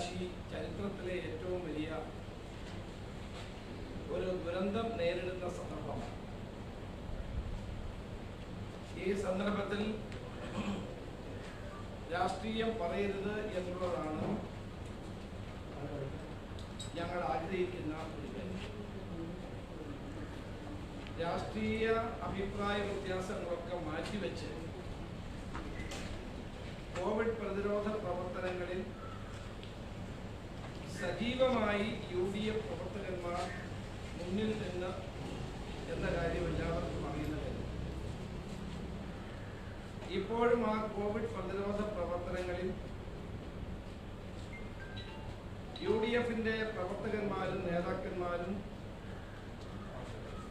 അവകാശി ചരിത്രത്തിലെ ഏറ്റവും വലിയ ഒരു ദുരന്തം നേരിടുന്ന സന്ദർഭമാണ്. ഈ സന്ദർഭത്തിൽ രാഷ്ട്രീയം പറയരുത് എന്നുള്ളതാണ് ഞങ്ങൾ ആഗ്രഹിക്കുന്ന ഒരു കാര്യം. രാഷ്ട്രീയ അഭിപ്രായ വ്യത്യാസങ്ങളൊക്കെ മാറ്റിവെച്ച് കോവിഡ് പ്രതിരോധ പ്രവർത്തനങ്ങളിൽ സജീവമായി UDF പ്രവർത്തകന്മാർ മുന്നിൽ നിന്ന് എന്ന കാര്യം എല്ലാവർക്കും അറിയുന്ന കാര്യം. ഇപ്പോഴും ആ കോവിഡ് പ്രതിരോധ പ്രവർത്തനങ്ങളിൽ UDFന്റെ പ്രവർത്തകന്മാരും നേതാക്കന്മാരും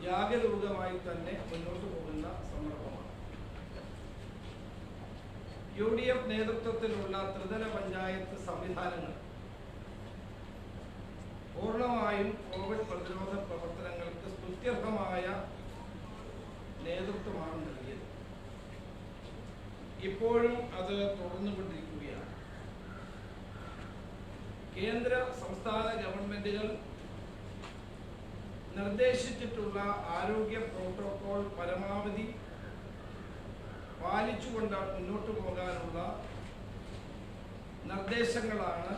ജാഗരൂകമായി തന്നെ മുന്നോട്ട് പോകുന്ന സന്ദർഭമാണ്. UDF നേതൃത്വത്തിലുള്ള ത്രിതല പഞ്ചായത്ത് സംവിധാനങ്ങൾ പൂർണ്ണമായും കോവിഡ് പ്രതിരോധ പ്രവർത്തനങ്ങൾക്ക് സ്തുത്യർഹമായ നേതൃത്വമാണ് നൽകിയത്. ഇപ്പോഴും അത് തുടർന്നുകൊണ്ടിരിക്കുകയാണ്. കേന്ദ്ര സംസ്ഥാന ഗവൺമെന്റുകൾ നിർദ്ദേശിച്ചിട്ടുള്ള ആരോഗ്യ പ്രോട്ടോകോൾ പരമാവധി പാലിച്ചുകൊണ്ട് മുന്നോട്ട് പോകാനുള്ള നിർദ്ദേശങ്ങളാണ്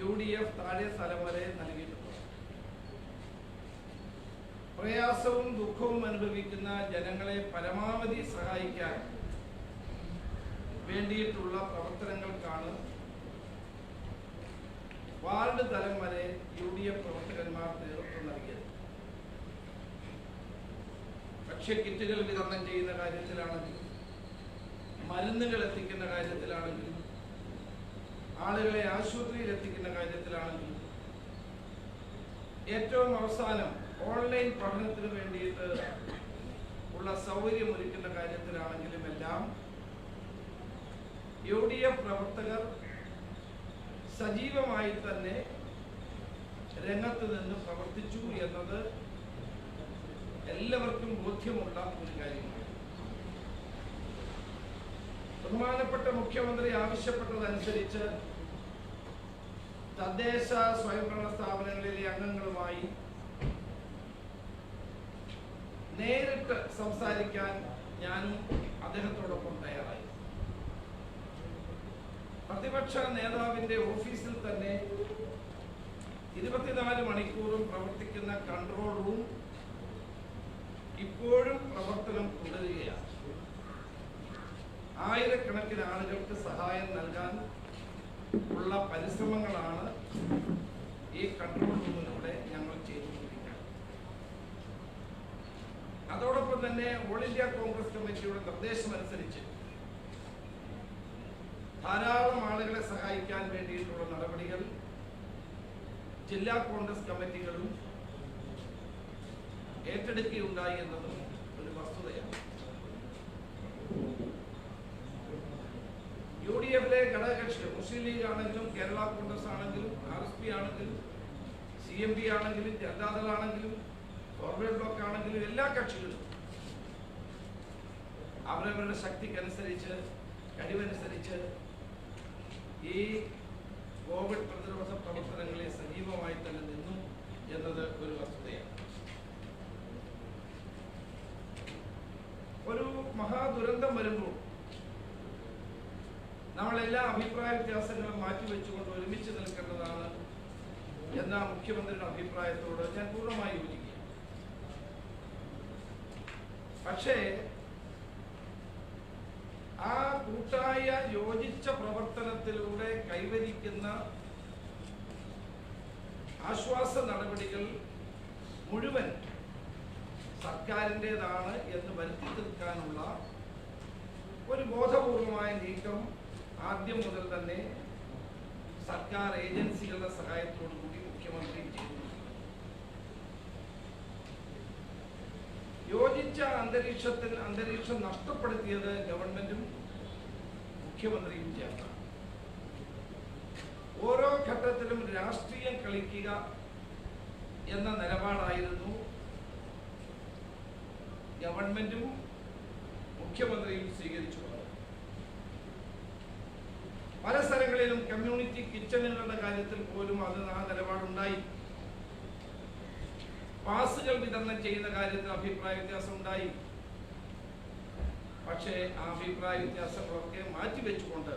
UDF താഴെ തലം വരെ നൽകിയിട്ടുള്ളത്. പ്രയാസവും ദുഃഖവും അനുഭവിക്കുന്ന ജനങ്ങളെ പരമാവധി സഹായിക്കാൻ വേണ്ടിയിട്ടുള്ള പ്രവർത്തനങ്ങൾക്കാണ് വാർഡ് തലം വരെ UDF പ്രവർത്തകന്മാർ നേതൃത്വം നൽകിയത്. ഭക്ഷ്യക്കിറ്റുകൾ വിതരണം ചെയ്യുന്ന കാര്യത്തിലാണെങ്കിലും മരുന്നുകൾ എത്തിക്കുന്ന കാര്യത്തിലാണെങ്കിലും ആളുകളെ ആശുപത്രിയിൽ എത്തിക്കുന്ന കാര്യത്തിലാണെങ്കിലും ഏറ്റവും അവസാനം ഓൺലൈൻ പഠനത്തിന് വേണ്ടിയിട്ട് ഉള്ള സൗകര്യം ഒരുക്കുന്ന കാര്യത്തിലാണെങ്കിലും എല്ലാം UDF പ്രവർത്തകർ സജീവമായി തന്നെ രംഗത്ത് നിന്ന് പ്രവർത്തിച്ചു എന്നത് എല്ലാവർക്കും ബോധ്യമുള്ള ഒരു കാര്യമാണ്. ബഹുമാനപ്പെട്ട മുഖ്യമന്ത്രി ആവശ്യപ്പെട്ടതനുസരിച്ച് തദ്ദേശ സ്വയംഭരണ സ്ഥാപനങ്ങളിലെ അംഗങ്ങളുമായി നേരിട്ട് സംസാരിക്കാൻ ഞാനും അദ്ദേഹത്തോടൊപ്പം തയ്യാറായി. പ്രതിപക്ഷ നേതാവിന്റെ ഓഫീസിൽ തന്നെ 24 മണിക്കൂറും പ്രവർത്തിക്കുന്ന കൺട്രോൾ റൂം ഇപ്പോഴും പ്രവർത്തനം തുടരുകയാണ്. ആയിരക്കണക്കിന് ആളുകൾക്ക് സഹായം നൽകാൻ ഉള്ള പരിശ്രമങ്ങളാണ് ഈ കൺട്രോൾ റൂമിലൂടെ ഞങ്ങൾ ചെയ്തുകൊണ്ടിരിക്കുന്നത്. അതോടൊപ്പം തന്നെ ഓൾ ഇന്ത്യ കോൺഗ്രസ് കമ്മിറ്റിയുടെ നിർദ്ദേശമനുസരിച്ച് ധാരാളം ആളുകളെ സഹായിക്കാൻ വേണ്ടിയിട്ടുള്ള നടപടികൾ ജില്ലാ കോൺഗ്രസ് കമ്മിറ്റികളും ഏറ്റെടുക്കുകയുണ്ടായി എന്നതും ഒരു വസ്തുതയാണ്. UDFിലെ ഘടകകക്ഷികൾ മുസ്ലിം ലീഗ് ആണെങ്കിലും കേരള കോൺഗ്രസ് ആണെങ്കിലും RSP ആണെങ്കിലും CMP ആണെങ്കിലും ജനതാദൾ ആണെങ്കിലും ഫോർവേഡ് ബ്ലോക്ക് ആണെങ്കിലും എല്ലാ കക്ഷികളും അവരവരുടെ ശക്തിക്കനുസരിച്ച് കഴിവനുസരിച്ച് ഈ കോവിഡ് പ്രതിരോധ പ്രവർത്തനങ്ങളെ സജീവമായി തന്നെ നിന്നു എന്നത് ഒരു വസ്തുതയാണ്. ഒരു മഹാദുരന്തം വരുമ്പോൾ നമ്മളെല്ലാ അഭിപ്രായ വ്യത്യാസങ്ങളും മാറ്റിവെച്ചുകൊണ്ട് ഒരുമിച്ച് നിൽക്കേണ്ടതാണ് എന്ന മുഖ്യമന്ത്രിയുടെ അഭിപ്രായത്തോട് ഞാൻ പൂർണ്ണമായി യോജിക്കുക. പക്ഷേ ആ കൂട്ടായ യോജിച്ച പ്രവർത്തനത്തിലൂടെ കൈവരിക്കുന്ന ആശ്വാസ നടപടികൾ മുഴുവൻ സർക്കാരിൻ്റെതാണ് എന്ന് വരുത്തി തീർക്കാനുള്ള ഒരു ബോധപൂർവമായ നീക്കം ആദ്യം മുതൽ തന്നെ സർക്കാർ ഏജൻസികളുടെ സഹായത്തോടു കൂടി മുഖ്യമന്ത്രി ചെയ്തു. യോജിച്ച അന്തരീക്ഷം നഷ്ടപ്പെടുത്തിയത് ഗവൺമെന്റും മുഖ്യമന്ത്രിയും ചേർന്നാണ്. ഓരോ ഘട്ടത്തിലും രാഷ്ട്രീയം കളിക്കുക എന്ന നിലപാടായിരുന്നു ഗവൺമെന്റും മുഖ്യമന്ത്രിയും സ്വീകരിച്ചു. പല സ്ഥലങ്ങളിലും കമ്മ്യൂണിറ്റി കിച്ചണുകളുടെ കാര്യത്തിൽ പോലും ആ നിലപാടുണ്ടായി. പാസുകൾ വിതരണം ചെയ്യുന്ന കാര്യത്തിൽ അഭിപ്രായ വ്യത്യാസം ഉണ്ടായി. പക്ഷേ ആ അഭിപ്രായ വ്യത്യാസങ്ങളൊക്കെ മാറ്റിവെച്ചുകൊണ്ട്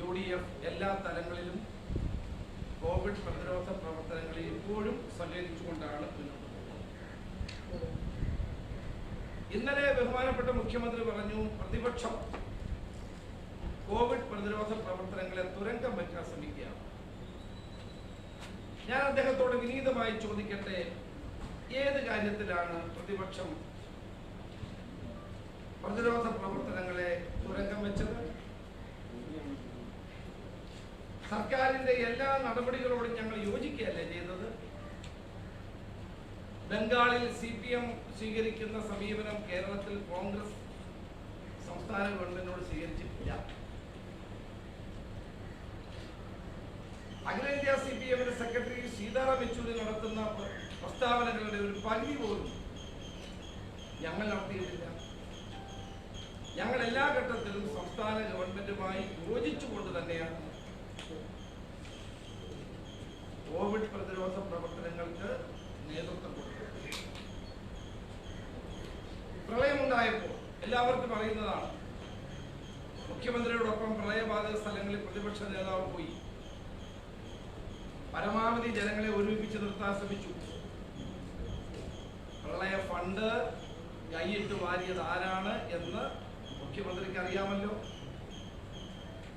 UDF എല്ലാ തലങ്ങളിലും കോവിഡ് പ്രതിരോധ പ്രവർത്തനങ്ങളിൽ ഇപ്പോഴും സഹകരിച്ചുകൊണ്ടാണ് മുന്നോട്ട് പോകുന്നത്. ഇന്നലെ ബഹുമാനപ്പെട്ട മുഖ്യമന്ത്രി പറഞ്ഞു, പ്രതിപക്ഷം കോവിഡ് പ്രതിരോധ പ്രവർത്തനങ്ങളെ തുരങ്കം വെക്കാൻ ശ്രമിക്കുകയാണ്. ഞാൻ അദ്ദേഹത്തോട് വിനീതമായി ചോദിക്കട്ടെ, ഏത് കാര്യത്തിലാണ് പ്രതിപക്ഷം പ്രതിരോധ പ്രവർത്തനങ്ങളെ തുരങ്കം വെച്ചത്? സർക്കാരിന്റെ എല്ലാ നടപടികളോടും ഞങ്ങൾ യോജിക്കുകയല്ലേ ചെയ്തത്? ബംഗാളിൽ CPM സ്വീകരിക്കുന്ന സമീപനം കേരളത്തിൽ കോൺഗ്രസ് സംസ്ഥാന ഗവൺമെന്റിനോട് സ്വീകരിച്ചിട്ടില്ല. അഖിലേന്ത്യാ CPM സെക്രട്ടറി സീതാറാം യെച്ചൂരി നടത്തുന്ന പ്രസ്താവനകളുടെ ഒരു പകുതി പോലും ഞങ്ങൾ നടത്തിയിട്ടില്ല. ഞങ്ങൾ എല്ലാ ഘട്ടത്തിലും സംസ്ഥാന ഗവൺമെന്റുമായി യോജിച്ചുകൊണ്ട് തന്നെയാണ് കോവിഡ് പ്രതിരോധ പ്രവർത്തനങ്ങൾക്ക് നേതൃത്വം കൊടുത്തത്. പ്രളയമുണ്ടായപ്പോൾ എല്ലാവർക്കും അറിയുന്നതാണ്, മുഖ്യമന്ത്രിയോടൊപ്പം പ്രളയബാധിത സ്ഥലങ്ങളിൽ പ്രതിപക്ഷ നേതാവ് പോയി പരമാവധി ജനങ്ങളെ ഒരുമിപ്പിച്ച് നിർത്താൻ ശ്രമിച്ചു. പ്രളയ ഫണ്ട് കൈയിട്ട് വാരിയത് ആരാണ് എന്ന് മുഖ്യമന്ത്രിക്ക് അറിയാമല്ലോ.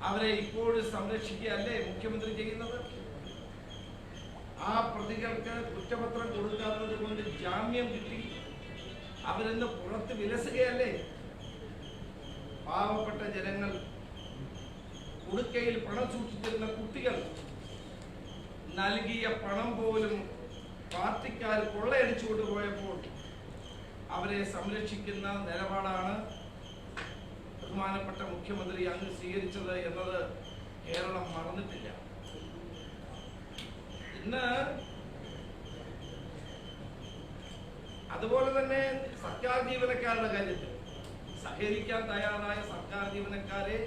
അവരെ ഇപ്പോഴും സംരക്ഷിക്കുകയല്ലേ മുഖ്യമന്ത്രി ചെയ്യുന്നത്? ആ പ്രതികൾക്ക് കുറ്റപത്രം കൊടുക്കാത്തത് കൊണ്ട് ജാമ്യം കിട്ടി അവരിന്ന് പുറത്ത് വിലസുകയല്ലേ? പാവപ്പെട്ട ജനങ്ങൾ, ഉടുക്കയിൽ പണം സൂക്ഷിച്ചിരുന്ന കുട്ടികൾ നൽകിയ പണം പോലും പാർട്ടിക്കാർ കൊള്ളയടിച്ചു കൊണ്ടുപോയപ്പോൾ അവരെ സംരക്ഷിക്കുന്ന നിലപാടാണ് ബഹുമാനപ്പെട്ട മുഖ്യമന്ത്രി അങ്ങ് സ്വീകരിച്ചത് എന്നത് കേരളം മറന്നിട്ടില്ല. ഇന്ന് അതുപോലെ തന്നെ സർക്കാർ ജീവനക്കാരുടെ കാര്യത്തിൽ സഹകരിക്കാൻ തയ്യാറായ സർക്കാർ ജീവനക്കാരെ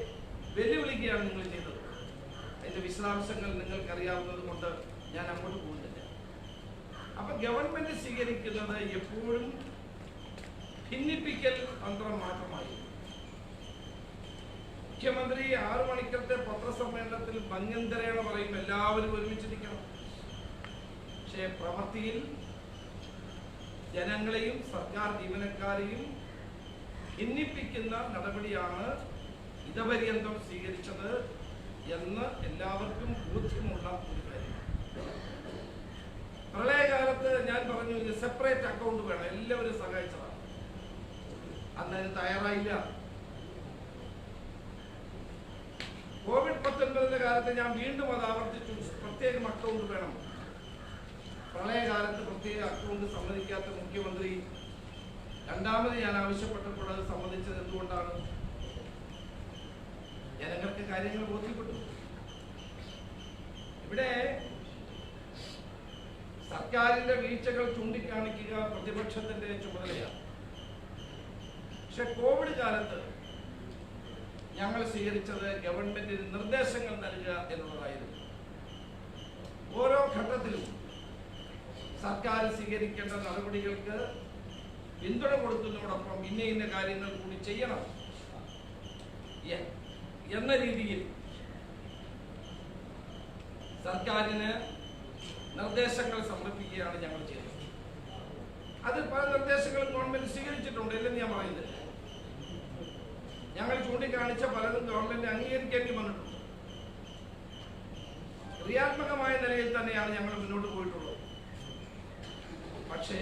വെല്ലുവിളിക്കുകയാണ് നിങ്ങൾ ചെയ്തത്. അതിന്റെ വിശദാംശങ്ങൾ നിങ്ങൾക്ക് അറിയാവുന്നത് കൊണ്ട് ഞാൻ അങ്ങോട്ട് പോകുന്നില്ല. അപ്പൊ ഗവൺമെന്റ് സ്വീകരിക്കുന്നത് എപ്പോഴും ഭിന്നിപ്പിക്കൽ തന്ത്രം മാത്രമായി. മുഖ്യമന്ത്രി 6 മണിക്കത്തെ പത്രസമ്മേളനത്തിൽ ഭംഗന്തരേണ പറയും എല്ലാവരും ഒരുമിച്ചിരിക്കണം. പക്ഷേ പ്രവൃത്തിയിൽ ജനങ്ങളെയും സർക്കാർ ജീവനക്കാരെയും ഭിന്നിപ്പിക്കുന്ന നടപടിയാണ് ഇതപര്യന്തം സ്വീകരിച്ചത് എന്ന് എല്ലാവർക്കും ബോധ്യമുള്ള ഒരു കാര്യമാണ്. പ്രളയകാലത്ത് ഞാൻ പറഞ്ഞു, ഇത് സെപ്പറേറ്റ് അക്കൗണ്ട് വേണം, എല്ലാവരും സഹായിച്ചതാണ്. അന്നതിന് തയ്യാറായില്ല. കോവിഡ്-19 കാലത്ത് ഞാൻ വീണ്ടും അത് ആവർത്തിച്ചു, പ്രത്യേകം അക്കൗണ്ട് വേണം. പ്രളയകാലത്ത് പ്രത്യേക അക്കൗണ്ട് സമ്മതിക്കാത്ത മുഖ്യമന്ത്രി രണ്ടാമത് ഞാൻ ആവശ്യപ്പെട്ടപ്പോൾ അത് സമ്മതിച്ചത് എന്തുകൊണ്ടാണ്? ജനങ്ങൾക്ക് കാര്യങ്ങൾ ബോധ്യപ്പെട്ടു. ഇവിടെ സർക്കാരിന്റെ വീഴ്ചകൾ ചൂണ്ടിക്കാണിക്കുക പ്രതിപക്ഷത്തിന്റെ ചുമതലയാണ്. പക്ഷെ കോവിഡ് കാലത്ത് ഞങ്ങൾ സ്വീകരിച്ചത് ഗവൺമെന്റിന് നിർദ്ദേശങ്ങൾ നൽകുക എന്നുള്ളതായിരുന്നു. ഓരോ ഘട്ടത്തിലും സർക്കാർ സ്വീകരിക്കേണ്ട നടപടികൾക്ക് പിന്തുണ കൊടുക്കുന്നതോടൊപ്പം ഇന്ന കാര്യങ്ങൾ കൂടി ചെയ്യണം എന്ന രീതിയിൽ സർക്കാരിന് നിർദ്ദേശങ്ങൾ സമർപ്പിക്കുകയാണ് ഞങ്ങൾ ചെയ്തത്. അതിൽ പല നിർദ്ദേശങ്ങളും ഗവൺമെന്റ് സ്വീകരിച്ചിട്ടുണ്ട്, ഇല്ലെന്ന് ഞാൻ പറയുന്നില്ല. ഞങ്ങൾ ചൂണ്ടിക്കാണിച്ച പലതും ഗവൺമെന്റ് അംഗീകരിക്കേണ്ടി വന്നിട്ടുണ്ട്. ക്രിയാത്മകമായ നിലയിൽ തന്നെയാണ് ഞങ്ങൾ മുന്നോട്ട് പോയിട്ടുള്ളത്. പക്ഷേ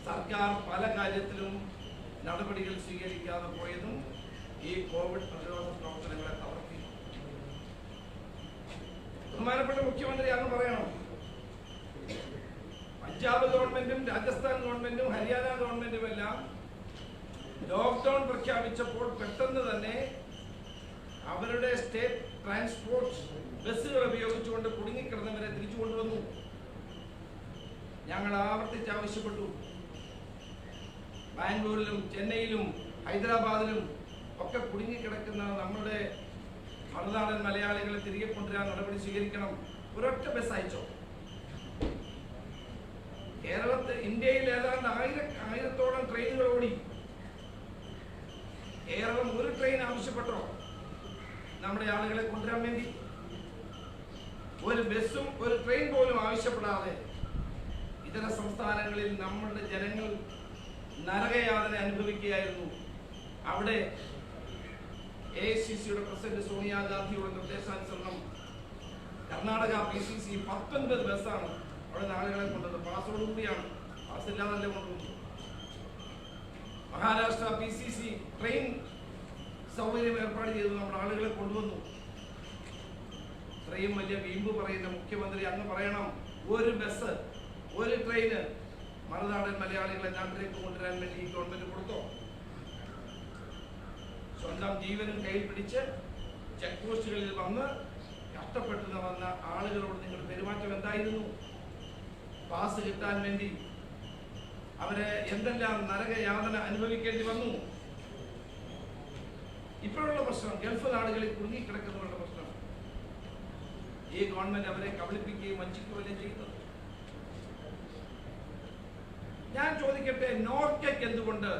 സർക്കാർ പല കാര്യത്തിലും നടപടികൾ സ്വീകരിക്കാതെ പോയതും ഈ കോവിഡ് പ്രതിരോധ പ്രവർത്തനങ്ങളെ തകർത്തി. ബഹുമാനപ്പെട്ട മുഖ്യമന്ത്രി അന്ന് പറയണം, പഞ്ചാബ് ഗവൺമെന്റും രാജസ്ഥാൻ ഗവൺമെന്റും ഹരിയാന ഗവൺമെന്റും എല്ലാം ലോക്ക്ഡൌൺ പ്രഖ്യാപിച്ചപ്പോൾ പെട്ടെന്ന് തന്നെ അവരുടെ സ്റ്റേറ്റ് ട്രാൻസ്പോർട്ട് ബസ്സുകൾ ഉപയോഗിച്ചുകൊണ്ട് കുടുങ്ങിക്കിടന്നവരെ തിരിച്ചു കൊണ്ടുവന്നു. ഞങ്ങൾ ആവർത്തിച്ച് ആവശ്യപ്പെട്ടു, ബാംഗ്ലൂരിലും ചെന്നൈയിലും ഹൈദരാബാദിലും ഒക്കെ കുടുങ്ങിക്കിടക്കുന്ന നമ്മുടെ മറുനാടൻ മലയാളികളെ തിരികെ കൊണ്ടുവരാൻ നടപടി സ്വീകരിക്കണം. ഒരൊറ്റ ബസ് അയച്ചോ. ഇന്ത്യയിൽ ഏതാണ്ട് 1000-ഓളം ട്രെയിനുകൾ ഓടി. കേരളം ഒരു ട്രെയിൻ ആവശ്യപ്പെട്ടോ നമ്മുടെ ആളുകളെ കൊണ്ടുവരാൻ വേണ്ടി? ഒരു ബസ്സും ഒരു ട്രെയിൻ പോലും ആവശ്യപ്പെടാതെ ഇതര സംസ്ഥാനങ്ങളിൽ നമ്മളുടെ ജനങ്ങൾ നരകയാതന അനുഭവിക്കുകയായിരുന്നു. അവിടെ AICCയുടെ പ്രസിഡന്റ് സോണിയാഗാന്ധിയുടെ നിർദ്ദേശാനുസരണം കർണാടക PCC 19 ബസ്സാണ് അവിടെ ആളുകളെ കൊണ്ടത്. പാസോടുകൂടിയാണ്, പാസില്ലാതല്ല കൊണ്ടുവന്നത്. മഹാരാഷ്ട്ര PCC ട്രെയിൻ സൗകര്യം ഏർപ്പാട് ചെയ്തു നമ്മുടെ ആളുകളെ കൊണ്ടുവന്നു. ഇത്രയും വലിയ വീമ്പ് പറയുന്ന മുഖ്യമന്ത്രി അങ്ങ് പറയണം, ഒരു ബസ് ഒരു ട്രെയിന് മറുനാടൻ മലയാളികളെ നാട്ടിലേക്ക് കൊണ്ടുവരാൻ വേണ്ടി ഈ ഗവൺമെന്റ് കൊടുത്തോ? സ്വന്തം ജീവനും കയ്യിൽ പിടിച്ച് ചെക്ക് പോസ്റ്റുകളിൽ വന്ന് കഷ്ടപ്പെട്ടു വന്ന ആളുകളോട് നിങ്ങൾ പെരുമാറ്റം എന്തായിരുന്നു? പാസ് കിട്ടാൻ വേണ്ടി അവരെ എന്തെല്ലാം നരകയാതന അനുഭവിക്കേണ്ടി വന്നു. ഇപ്പോഴുള്ള പ്രശ്നം ഗൾഫ് നാടുകളിൽ കുടുങ്ങിക്കിടക്കുന്നവരുടെ പ്രശ്നം. ഈ ഗവൺമെന്റ് അവരെ കബളിപ്പിക്കുകയും വഞ്ചിക്കുകയും ചെയ്യുന്നത്. ഞാൻ ചോദിക്കട്ടെ, നോർക്കയ്ക്ക് എന്തുകൊണ്ട്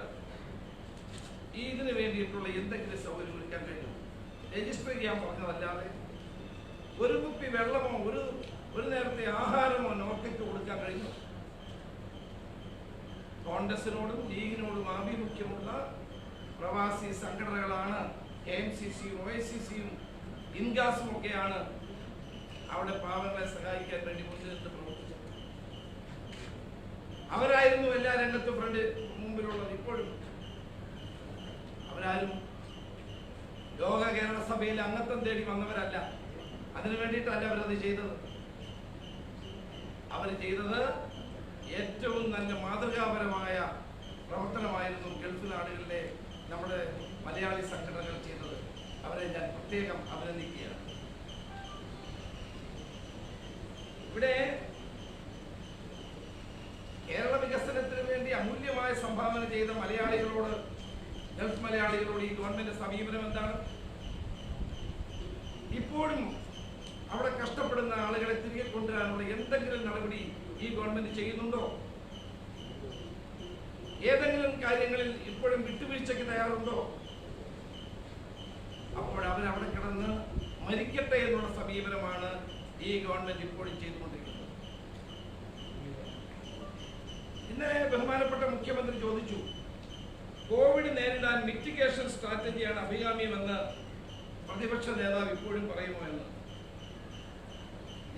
ഇതിനു വേണ്ടിയിട്ടുള്ള എന്തെങ്കിലും സൗകര്യം ഒരുക്കാൻ കഴിയും? രജിസ്റ്റർ ചെയ്യാൻ പറഞ്ഞതല്ലാതെ ഒരു കുപ്പി വെള്ളമോ ഒരു നേരത്തെ ആഹാരമോ നോർക്കയ്ക്ക് കൊടുക്കാൻ കഴിയും? കോൺഗ്രസിനോടും ലീഗിനോടും ആഭിമുഖ്യമുള്ള പ്രവാസി സംഘടനകളാണ് KMCC-യും OICC-യും ഇൻഗാസും ഒക്കെയാണ് അവിടെ പാവങ്ങളെ സഹായിക്കാൻ വേണ്ടി മുന്നിട്ട് പ്രവർത്തിച്ചത്. അവരായിരുന്നു എല്ലാ രംഗത്തും മുമ്പിലുള്ളത്. ഇപ്പോഴും അവരാരും ലോക കേരള സഭയിൽ അംഗത്വം തേടി വന്നവരല്ല. അതിനു വേണ്ടിയിട്ടല്ല അവരത് ചെയ്തത്. അവർ ചെയ്തത് ഏറ്റവും നല്ല മാതൃകാപരമായ പ്രവർത്തനമായിരുന്നു ഗൾഫ് നാടുകളിലെ നമ്മുടെ മലയാളി സംഘടനകൾ ചെയ്തത്. അവരെ ഞാൻ പ്രത്യേകം അഭിനന്ദിക്കുകയാണ്. ഇവിടെ കേരള വികസനത്തിന് വേണ്ടി അമൂല്യമായ സംഭാവന ചെയ്ത മലയാളികളോട്, ഗൾഫ് മലയാളികളോട് ഈ ഗവൺമെന്റ് സമീപനം എന്താണ്? ഇപ്പോഴും അവിടെ കഷ്ടപ്പെടുന്ന ആളുകളെ തിരികെ കൊണ്ടുവരാനുള്ള എന്തെങ്കിലും നടപടി ഈ ഗവൺമെന്റ് ചെയ്യുന്നുണ്ടോ? ഏതെങ്കിലും കാര്യങ്ങളിൽ ഇപ്പോഴും വിട്ടുവീഴ്ചയ്ക്ക് തയ്യാറുണ്ടോ? അപ്പോൾ അവരവിടെ കിടന്ന് മരിക്കട്ടെ എന്നുള്ള സമീപനമാണ് ഈ ഗവൺമെന്റ് ഇപ്പോഴും ചെയ്തുകൊണ്ടിരിക്കുന്നത്. ഇന്നലെ ബഹുമാനപ്പെട്ട മുഖ്യമന്ത്രി ചോദിച്ചു, കോവിഡ് നേരിടാൻ മിറ്റിഗേഷൻ സ്ട്രാറ്റജിയാണ് അഭികാമ്യമെന്ന് പ്രതിപക്ഷ നേതാവ് ഇപ്പോഴും പറയുമോ എന്ന്.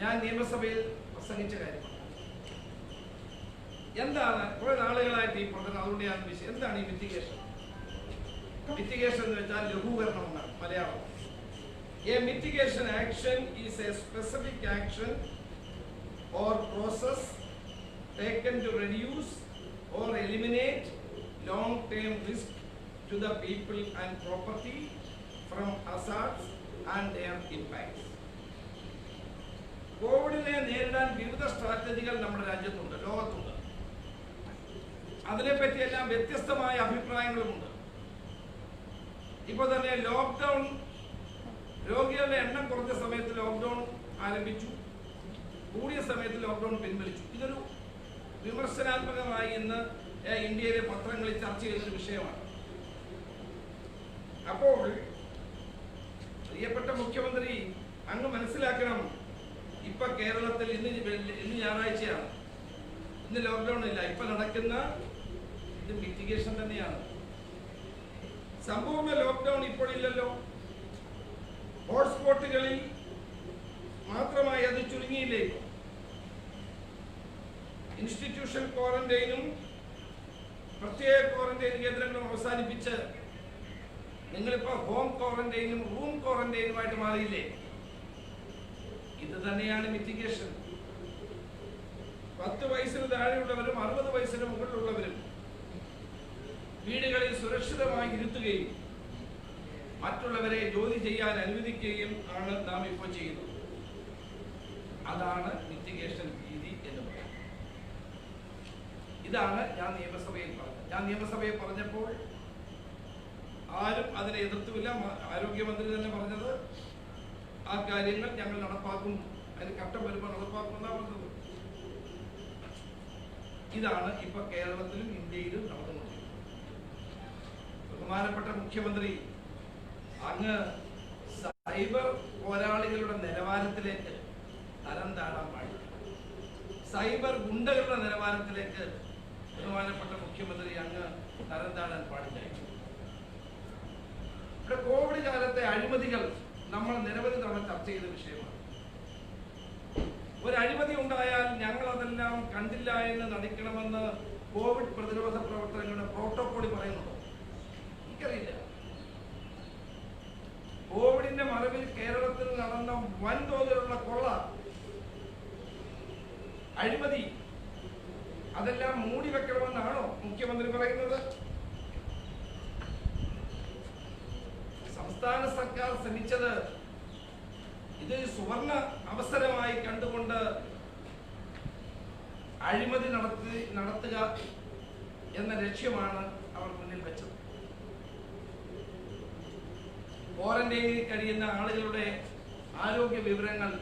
ഞാൻ നിയമസഭയിൽ പ്രസംഗിച്ച കാര്യമാണ്. എന്താണ് കുറെ നാളുകളായിട്ട് ഈ പ്രവർത്തനം? അതുകൊണ്ട് ഞാൻ വിഷയം എന്താണ് ഈ മിറ്റിഗേഷൻ? മിറ്റിഗേഷൻ എന്ന് വെച്ചാൽ ലഘൂകരണം എന്നാണ് Malayalam. A mitigation action is a specific action or process taken to reduce or eliminate long-term risk to the people and property from hazards and their impacts. കോവിഡിനെ നേരിടാൻ വിവിധ സ്ട്രാറ്റജികൾ നമ്മുടെ രാജ്യത്തുണ്ട്, ലോകത്തുണ്ട്. അതിനെപ്പറ്റിയെല്ലാം വ്യത്യസ്തമായ അഭിപ്രായങ്ങളുമുണ്ട്. ഇപ്പോൾ തന്നെ ലോക്ക്ഡൌൺ, രോഗികളുടെ എണ്ണം കുറഞ്ഞ സമയത്ത് ലോക്ക്ഡൌൺ ആരംഭിച്ചു, കൂടിയ സമയത്ത് ലോക്ക്ഡൌൺ പിൻവലിച്ചു. ഇതൊരു വിമർശനാത്മകമായി ഇന്ന് ഇന്ത്യയിലെ പത്രങ്ങളിൽ ചർച്ച ചെയ്യുന്നൊരു വിഷയമാണ്. അപ്പോൾ പ്രിയപ്പെട്ട മുഖ്യമന്ത്രി, അങ്ങ് മനസ്സിലാക്കണം, ഇപ്പൊ കേരളത്തിൽ ഇന്ന് ഞായറാഴ്ചയാണ്, ഇന്ന് ലോക്ക്ഡൌൺ ഇല്ല. ഇപ്പൊ നടക്കുന്ന ഇത് മിറ്റിഗേഷൻ തന്നെയാണ്. സമ്പൂർണ്ണ ലോക്ക്ഡൌൺ ഇപ്പോഴില്ലല്ലോ. ഹോട്ട്സ്പോട്ടുകളിൽ മാത്രമായി അത് ചുരുങ്ങിയില്ലേ? ഇൻസ്റ്റിറ്റ്യൂഷൻ ക്വാറന്റൈനും പ്രത്യേക ക്വാറന്റൈൻ കേന്ദ്രങ്ങളും അവസാനിപ്പിച്ച് നിങ്ങളിപ്പോ ഹോം ക്വാറന്റൈനും റൂം ക്വാറന്റൈനുമായിട്ട് മാറിയില്ലേ? ഇത് തന്നെയാണ് മിറ്റിഗേഷൻ. 10 വയസ്സിന് താഴെയുള്ളവരും 60 വയസ്സിന് മുകളിലുള്ളവരും വീടുകളിൽ സുരക്ഷിതമായി ഇരുത്തുകയും മറ്റുള്ളവരെ ജോലി ചെയ്യാൻ അനുവദിക്കുകയും ആണ് നാം ഇപ്പോൾ ചെയ്യുന്നത്. അതാണ് മിറ്റിഗേഷൻ രീതി എന്ന് പറയുന്നത്. ഇതാണ് ഞാൻ നിയമസഭയിൽ പറഞ്ഞത്. ഞാൻ നിയമസഭയിൽ പറഞ്ഞപ്പോൾ ആരും അതിനെ എതിർത്തുമില്ല. ആരോഗ്യമന്ത്രി തന്നെ പറഞ്ഞത് ആ കാര്യങ്ങൾ ഞങ്ങൾ നടപ്പാക്കും, അതിന് ഘട്ടം വരുമ്പോൾ നടപ്പാക്കുമെന്നാണ് പറഞ്ഞത്. ഇതാണ് ഇപ്പൊ കേരളത്തിലും ഇന്ത്യയിലും നടന്നുകൊണ്ടിരിക്കുന്നത്. ബഹുമാനപ്പെട്ട മുഖ്യമന്ത്രി, അങ്ങ് സൈബർ പോരാളികളുടെ നിലവാരത്തിലേക്ക് തരം താഴാൻ പാടില്ല. സൈബർ ഗുണ്ടകളുടെ നിലവാരത്തിലേക്ക് ബഹുമാനപ്പെട്ട മുഖ്യമന്ത്രി അങ്ങ് തരം താഴാൻ പാടില്ല. ഇവിടെ കോവിഡ് കാലത്തെ അഴിമതികൾ നമ്മൾ നിരവധി തവണ ചർച്ച ചെയ്ത വിഷയമാണ്. ഒരു അഴിമതി ഉണ്ടായാൽ ഞങ്ങൾ അതെല്ലാം കണ്ടില്ല എന്ന് നടിക്കണമെന്ന് കോവിഡ് പ്രതിരോധ പ്രവർത്തനങ്ങളുടെ പ്രോട്ടോകോളിൽ പറയുന്നുണ്ടോ? എനിക്കറിയില്ല. കോവിഡിന്റെ മറവിൽ കേരളത്തിൽ നടന്ന വൻതോതിലുള്ള കൊള്ള, അഴിമതി, അതെല്ലാം മൂടി വെക്കണമെന്നാണോ മുഖ്യമന്ത്രി പറയുന്നത്? സംസ്ഥാന സർക്കാർ ശ്രമിച്ചത് ഇത് സുവർണ അവസരമായി കണ്ടുകൊണ്ട് അഴിമതി നടത്തുക എന്ന ലക്ഷ്യമാണ് അവർ മുന്നിൽ വെച്ചത്. ക്വാറന്റൈനിൽ കഴിയുന്ന ആളുകളുടെ ആരോഗ്യ വിവരങ്ങൾ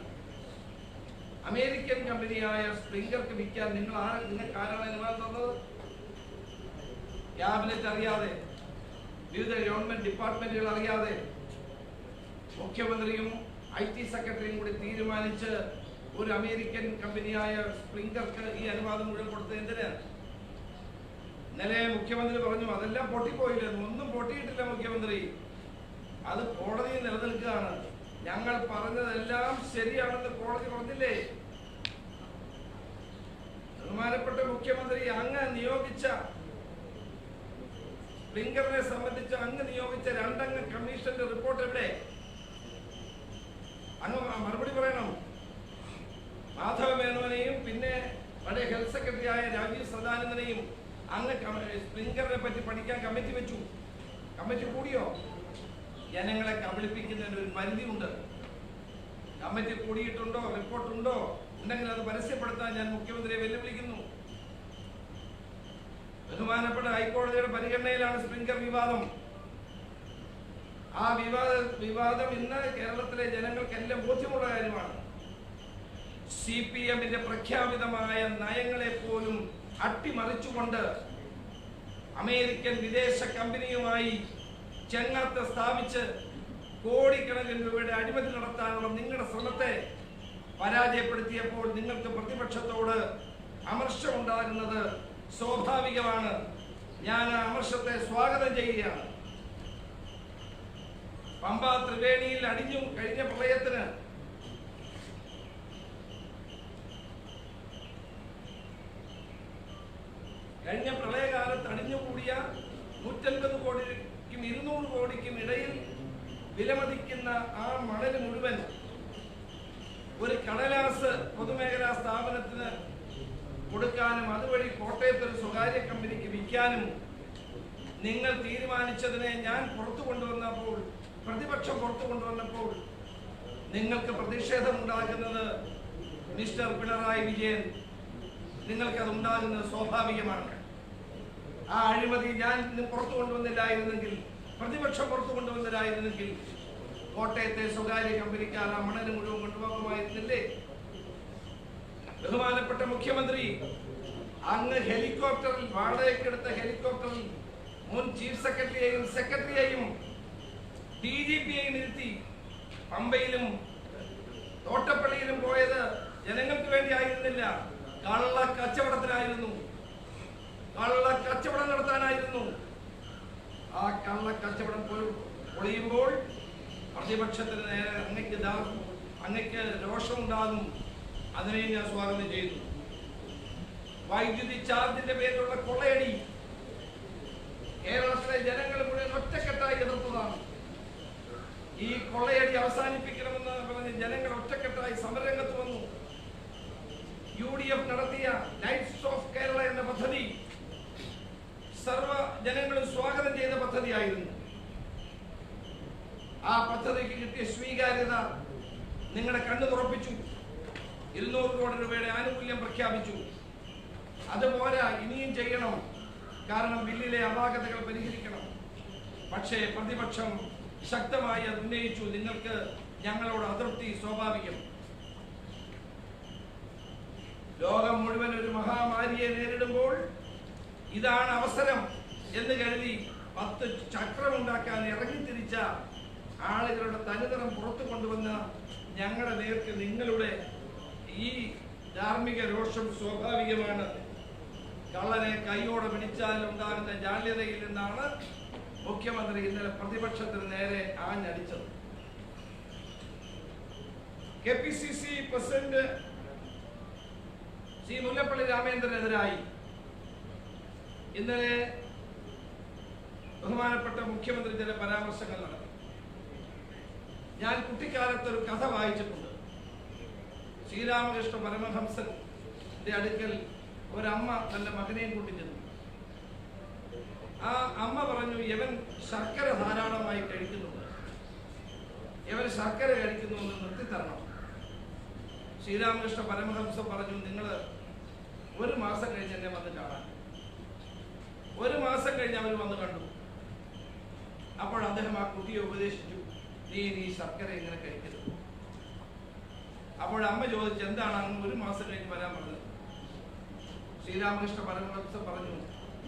അമേരിക്കൻ കമ്പനിയായ സ്പ്രിംഗർക്ക് വിൽക്കാൻ നിങ്ങൾക്ക് ആരാണ് അനുവാദം തന്നത്? ക്യാബിനറ്റ് അറിയാതെ, വിവിധ ഗവൺമെന്റ് ഡിപ്പാർട്ട്മെന്റുകൾ അറിയാതെ, മുഖ്യമന്ത്രിയും IT സെക്രട്ടറിയും കൂടി തീരുമാനിച്ച് ഒരു അമേരിക്കൻ കമ്പനിയായ സ്പ്രിംഗർക്ക് ഈ അനുവാദം മുഴുവൻ കൊടുത്തത് എന്തിനാ? ഇന്നലെ മുഖ്യമന്ത്രി പറഞ്ഞു അതെല്ലാം പൊട്ടിപ്പോയില്ല. ഒന്നും പൊട്ടിയിട്ടില്ല മുഖ്യമന്ത്രി, അത് കോടതിയിൽ നിലനിൽക്കുകയാണ്. ഞങ്ങൾ പറഞ്ഞതെല്ലാം ശരിയാണെന്ന് കോടതി പറഞ്ഞില്ലേ? ബഹുമാനപ്പെട്ട മുഖ്യമന്ത്രി, അങ്ങ് നിയോഗിച്ച സ്പ്രിംഗറിനെ സംബന്ധിച്ച് അങ്ങ് നിയോഗിച്ച 2 അംഗ കമ്മീഷന്റെ റിപ്പോർട്ട് എവിടെ? അങ്ങ് മറുപടി പറയണം. മാധവ മേനോനെയും പിന്നെ പഴയ ഹെൽത്ത് സെക്രട്ടറിയായ രാജീവ് സദാനന്ദനെയും അങ്ങ് സ്പ്രിംഗറിനെ പറ്റി പഠിക്കാൻ കമ്മിറ്റി വെച്ചു. കമ്മിറ്റി കൂടിയോ? ജനങ്ങളെ കബളിപ്പിക്കുന്നതിന് ഒരു പരിധിയുണ്ട്. കമ്മിറ്റി കൂടിയിട്ടുണ്ടോ, റിപ്പോർട്ടുണ്ടോ ഉണ്ടെങ്കിൽ അത് പരസ്യപ്പെടുത്താൻ ഞാൻ മുഖ്യമന്ത്രിയെ വെല്ലുവിളിക്കുന്നു. ബഹുമാനപ്പെട്ട ഹൈക്കോടതിയുടെ പരിഗണനയിലാണ് സ്പ്രിംഗർ വിവാദം. ആ വിവാദം ഇന്ന് കേരളത്തിലെ ജനങ്ങൾക്കെല്ലാം ബോധ്യമുള്ള കാര്യമാണ്. CPMന്റെ പ്രഖ്യാപിതമായ നയങ്ങളെ പോലും അട്ടിമറിച്ചുകൊണ്ട് അമേരിക്കൻ വിദേശ കമ്പനിയുമായി ചെങ്ങാത്ത സ്ഥാപിച്ച് കോടിക്കണക്കിന് രൂപയുടെ അഴിമതി നടത്താനുള്ള നിങ്ങളുടെ ശ്രമത്തെ പരാജയപ്പെടുത്തിയപ്പോൾ നിങ്ങൾക്ക് പ്രതിപക്ഷത്തോട് അമർഷമുണ്ടാകുന്നത് സ്വാഭാവികമാണ്. ഞാൻ ആ അമർഷത്തെ സ്വാഗതം ചെയ്യുകയാണ്. പമ്പ ത്രിവേണിയിൽ അടിഞ്ഞു കഴിഞ്ഞ പ്രളയത്തിന് കഴിഞ്ഞ പ്രളയകാലത്ത് അടിഞ്ഞുകൂടിയ 150 കോടിക്കും 200 കോടിക്കും ഇടയിൽ വിലമതിക്കുന്ന ആ മണൽ മുഴുവൻ ഒരു കടലാസ് പൊതുമേഖലാ സ്ഥാപനത്തിന് കൊടുക്കാനും അതുവഴി കോട്ടയത്ത് ഒരു സ്വകാര്യ കമ്പനിക്ക് വിൽക്കാനും നിങ്ങൾ തീരുമാനിച്ചതിനെ ഞാൻ പുറത്തു കൊണ്ടുവന്നപ്പോൾ, പ്രതിപക്ഷം പുറത്തു കൊണ്ടുവന്നപ്പോൾ നിങ്ങൾക്ക് പ്രതിഷേധമുണ്ടാകുന്നത് മിസ്റ്റർ പിണറായി വിജയൻ, നിങ്ങൾക്കത് ഉണ്ടാകുന്നത് സ്വാഭാവികമാണ്. ആ അഴിമതി ഞാൻ പുറത്തു കൊണ്ടുവന്നില്ലായിരുന്നെങ്കിൽ, പ്രതിപക്ഷം പുറത്തു കൊണ്ടുവന്നില്ലായിരുന്നെങ്കിൽ കോട്ടയത്തെ സ്വകാര്യ കമ്പനിക്കാർ ആ മണൽ മുഴുവൻ കൊണ്ടുപോകുമായിരുന്നില്ലേ? ബഹുമാനപ്പെട്ട മുഖ്യമന്ത്രി, അങ്ങ് ഹെലികോപ്റ്ററിൽ, വാടകയ്ക്കെടുത്ത ഹെലികോപ്റ്ററിൽ മുൻ ചീഫ് സെക്രട്ടറിയെയും സെക്രട്ടറിയെയും DGPയെയും ഇരുത്തി പമ്പയിലും തോട്ടപ്പള്ളിയിലും പോയത് ജനങ്ങൾക്ക് വേണ്ടി ആയിരുന്നില്ല, കള്ള കച്ചവടത്തിനായിരുന്നു, കള്ള കച്ചവടം നടത്താനായിരുന്നു. ആ കള്ള കച്ചവടം പൊളിയുമ്പോൾ പ്രതിപക്ഷത്തിന് നേരെ അങ്ങയ്ക്ക് രോഷമുണ്ടാകും. അതിനെ ഞാൻ സ്വാഗതം ചെയ്യുന്നു. വൈദ്യുതി ചാർജിന്റെ പേരിലുള്ള കൊള്ളയടി കേരളത്തിലെ ജനങ്ങൾ മുഴുവൻ ഒറ്റക്കെട്ടായി എതിർത്തതാണ്. ഈ കൊള്ളയടി അവസാനിപ്പിക്കണമെന്ന് പറഞ്ഞ് ജനങ്ങൾ ഒറ്റക്കെട്ടായി സമരരംഗത്ത് വന്നു. UDF നടത്തിയ ലൈറ്റ്സ് ഓഫ് കേരള എന്ന പദ്ധതി സർവ ജനങ്ങളും സ്വാഗതം ചെയ്ത പദ്ധതിയായിരുന്നു. ആ പദ്ധതിക്ക് കിട്ടിയ സ്വീകാര്യത നിങ്ങളുടെ കണ്ണു തുറപ്പിച്ചു. 200 കോടി രൂപയുടെ ആനുകൂല്യം പ്രഖ്യാപിച്ചു. അതുപോലെ ഇനിയും ചെയ്യണം. കാരണം ബില്ലിലെ അപാകതകൾ പരിഹരിക്കണം. പക്ഷേ പ്രതിപക്ഷം ശക്തമായി അത് ഉന്നയിച്ചു. നിങ്ങൾക്ക് ഞങ്ങളോട് അതൃപ്തി സ്വാഭാവികം. ലോകം മുഴുവൻ ഒരു മഹാമാരിയെ നേരിടുമ്പോൾ ഇതാണ് അവസരം എന്ന് കരുതി 10 ചക്രമുണ്ടാക്കാൻ ഇറങ്ങിത്തിരിച്ച ആളുകളുടെ തനിനിറം പുറത്തു കൊണ്ടുവന്ന ഞങ്ങളുടെ നേർക്ക് നിങ്ങളുടെ ഈ ധാർമ്മിക രോഷം സ്വാഭാവികമാണ്. കള്ളനെ കൈയോടെ പിടിച്ചാൽ ഉണ്ടാകുന്ന ജാള്യതയിൽ നിന്നാണ് മുഖ്യമന്ത്രി ഇന്നലെ പ്രതിപക്ഷത്തിന് നേരെ ആഞ്ഞടിച്ചത്. KPCC പ്രസിഡന്റ് ശ്രീ മുല്ലപ്പള്ളി രാമചന്ദ്രനെതിരായി ഇന്നലെ ബഹുമാനപ്പെട്ട മുഖ്യമന്ത്രി ചില പരാമർശങ്ങൾ നടത്തി. ഞാൻ കുട്ടിക്കാലത്ത് ഒരു കഥ വായിച്ചിട്ടുണ്ട്. ശ്രീരാമകൃഷ്ണ പരമഹംസന്റെ അടുക്കൽ ഒരമ്മ തന്റെ മകനെയും കൂട്ടി ചെന്നു. ആ അമ്മ പറഞ്ഞു, ഇവൻ ശർക്കര ധാരാളമായി കഴിക്കുന്നുണ്ട്, ഇവൻ ശർക്കര കഴിക്കുന്നു എന്ന് നിർത്തിത്തരണം. ശ്രീരാമകൃഷ്ണ പരമഹംസൻ പറഞ്ഞു, നിങ്ങൾ 1 മാസം കഴിഞ്ഞ് എന്നെ വന്ന് കാണാൻ. 1 മാസം കഴിഞ്ഞ് അവർ വന്ന് കണ്ടു. അപ്പോൾ അദ്ദേഹം ആ കുട്ടിയെ ഉപദേശിച്ചു, നീ ശർക്കര ഇങ്ങനെ കഴിക്കരുത്. അപ്പോൾ അമ്മ ചോദിച്ചു, എന്താണ് അങ്ങ് 1 മാസം കഴിഞ്ഞ് വരാൻ പറഞ്ഞത്? ശ്രീരാമകൃഷ്ണ പരമഹംസൻ പറഞ്ഞു,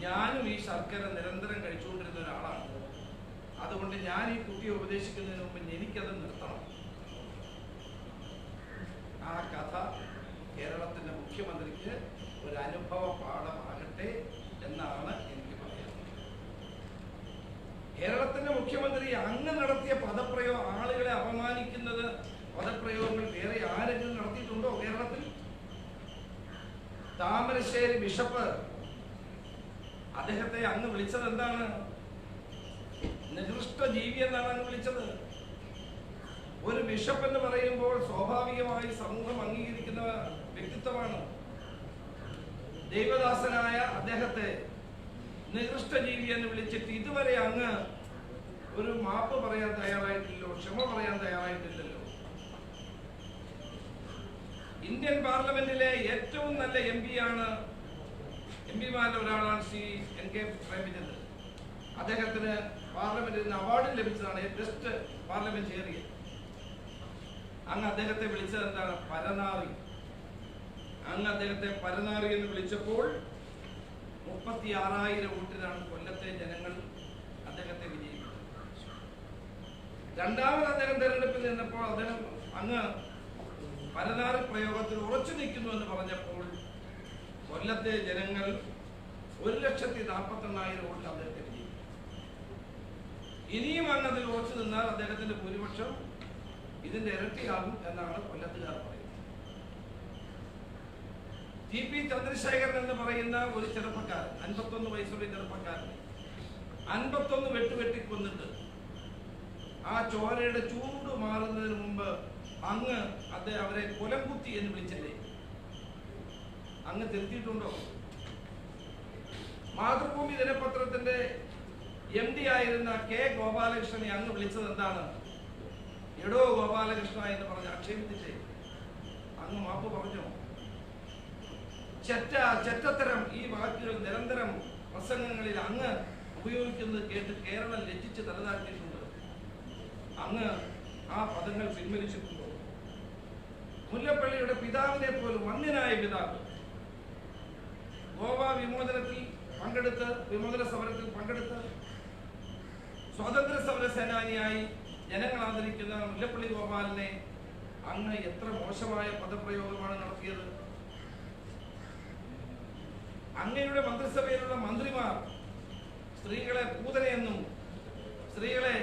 ഞാനും ഈ ശർക്കര നിരന്തരം കഴിച്ചുകൊണ്ടിരുന്ന ഒരാളാണ്. അതുകൊണ്ട് ഞാൻ ഈ കുട്ടിയെ ഉപദേശിക്കുന്നതിന് മുമ്പ് എനിക്കത് നിർത്തണം. ആ കഥ കേരളത്തിന്റെ മുഖ്യമന്ത്രിക്ക് ഒരു അനുഭവ പാഠമാകട്ടെ എന്നാണ് എനിക്ക് പറയാനുള്ളത്. കേരളത്തിന്റെ മുഖ്യമന്ത്രി അങ്ങ് നടത്തിയ ആളുകളെ അപമാനിക്കുന്നത് പദപ്രയോഗങ്ങൾ വേറെ ആരെങ്കിലും നടത്തിയിട്ടുണ്ടോ കേരളത്തിൽ? താമരശ്ശേരി ബിഷപ്പ് അദ്ദേഹത്തെ അങ്ങ് വിളിച്ചത് എന്താണ്? നികൃഷ്ട ജീവി എന്നാണ് അങ്ങ് വിളിച്ചത്. ഒരു ബിഷപ്പ് എന്ന് പറയുമ്പോൾ സ്വാഭാവികമായി സമൂഹം അംഗീകരിക്കുന്ന വ്യക്തിത്വമാണ്. ദൈവദാസനായ അദ്ദേഹത്തെ നികൃഷ്ട ജീവി എന്ന് വിളിച്ചിട്ട് ഇതുവരെ അങ്ങ് ഒരു മാപ്പ് പറയാൻ തയ്യാറായിട്ടില്ലല്ലോ, ക്ഷമ പറയാൻ തയ്യാറായിട്ടില്ലല്ലോ. ഇന്ത്യൻ പാർലമെന്റിലെ ഏറ്റവും നല്ല എംപിമാരിൽ ഒരാളാണ് ശ്രീ NK പ്രേമചന്ദ്രൻ. അദ്ദേഹത്തിന് പാർലമെന്റിൽ നിന്ന് അവാർഡ് ലഭിച്ചതാണ് ബെസ്റ്റ് പാർലമെന്റേറിയൻ. അങ്ങ് അദ്ദേഹത്തെ വിളിച്ചത് എന്താണ്? പരനാറി. അങ്ങ് അദ്ദേഹത്തെ പരനാറി എന്ന് വിളിച്ചപ്പോൾ 36,000 വോട്ടിനാണ് കൊല്ലത്തെ ജനങ്ങൾ അദ്ദേഹത്തെ വിജയിക്കുന്നത്. രണ്ടാമത് അദ്ദേഹം തെരഞ്ഞെടുപ്പിൽ നിന്നപ്പോൾ അദ്ദേഹം അങ്ങ് പരനാറി പ്രയോഗത്തിൽ ഉറച്ചു നിൽക്കുന്നു എന്ന് പറഞ്ഞപ്പോൾ കൊല്ലത്തെ ജനങ്ങൾ 1,48,000 വോട്ടിൽ അദ്ദേഹത്തെ വിജയിക്കും. ഇനിയും അങ്ങ് അതിൽ ഉറച്ചു നിന്നാൽ അദ്ദേഹത്തിന്റെ ഭൂരിപക്ഷം ഇതിന്റെ ഇരട്ടിയാകും എന്നാണ് കൊല്ലത്തുകാർ പറയുന്നത്. TP ചന്ദ്രശേഖരൻ എന്ന് പറയുന്ന ഒരു ചെറുപ്പക്കാരൻ, 51 വയസ്സുള്ള ചെറുപ്പക്കാരൻ 51 വെട്ടുവെട്ടിക്കൊന്നിട്ട് ആ ചോരയുടെ ചൂട് മാറുന്നതിന് മുമ്പ് അങ്ങ് അവരെ കൊലംകുത്തി എന്ന് വിളിച്ചില്ലേ? അങ്ങ് തിരുത്തിയിട്ടുണ്ടോ? മാതൃഭൂമി ദിനപത്രത്തിന്റെ MD ആയിരുന്ന K ഗോപാലകൃഷ്ണനെ അങ്ങ് വിളിച്ചത് എന്താണ്? എടോ ഗോപാലകൃഷ്ണ എന്ന് പറഞ്ഞ് ആക്ഷേപിച്ചില്ലേ? അങ്ങ് മാപ്പ് പറഞ്ഞോ? ചെറ്റത്തരം ഈ വാക്കുകൾ നിരന്തരം പ്രസംഗങ്ങളിൽ അങ്ങ് ഉപയോഗിക്കുന്നത് കേട്ട് കേരളം ലജ്ജിച്ച് തലതാഴ്ത്തിയിട്ടുണ്ട്. അങ്ങ് ആ പദങ്ങൾ പിൻവലിച്ചിട്ടുണ്ടോ? മുല്ലപ്പള്ളിയുടെ പിതാവിനെ പോലും വന്യനായ പിതാവ് ഗോവ വിമോചന സമരത്തിൽ പങ്കെടുത്ത് സ്വാതന്ത്ര്യ സമര സേനാനിയായി ജനങ്ങൾ ആദരിക്കുന്ന മുല്ലപ്പള്ളി ഗോപാലിനെ അങ്ങ് എത്ര മോശമായ പദപ്രയോഗമാണ് നടത്തിയത്. അങ്ങയുടെ മന്ത്രിസഭയിലുള്ള മന്ത്രിമാർ സ്ത്രീകളെ പൂതനയെന്നും സ്ത്രീകളെ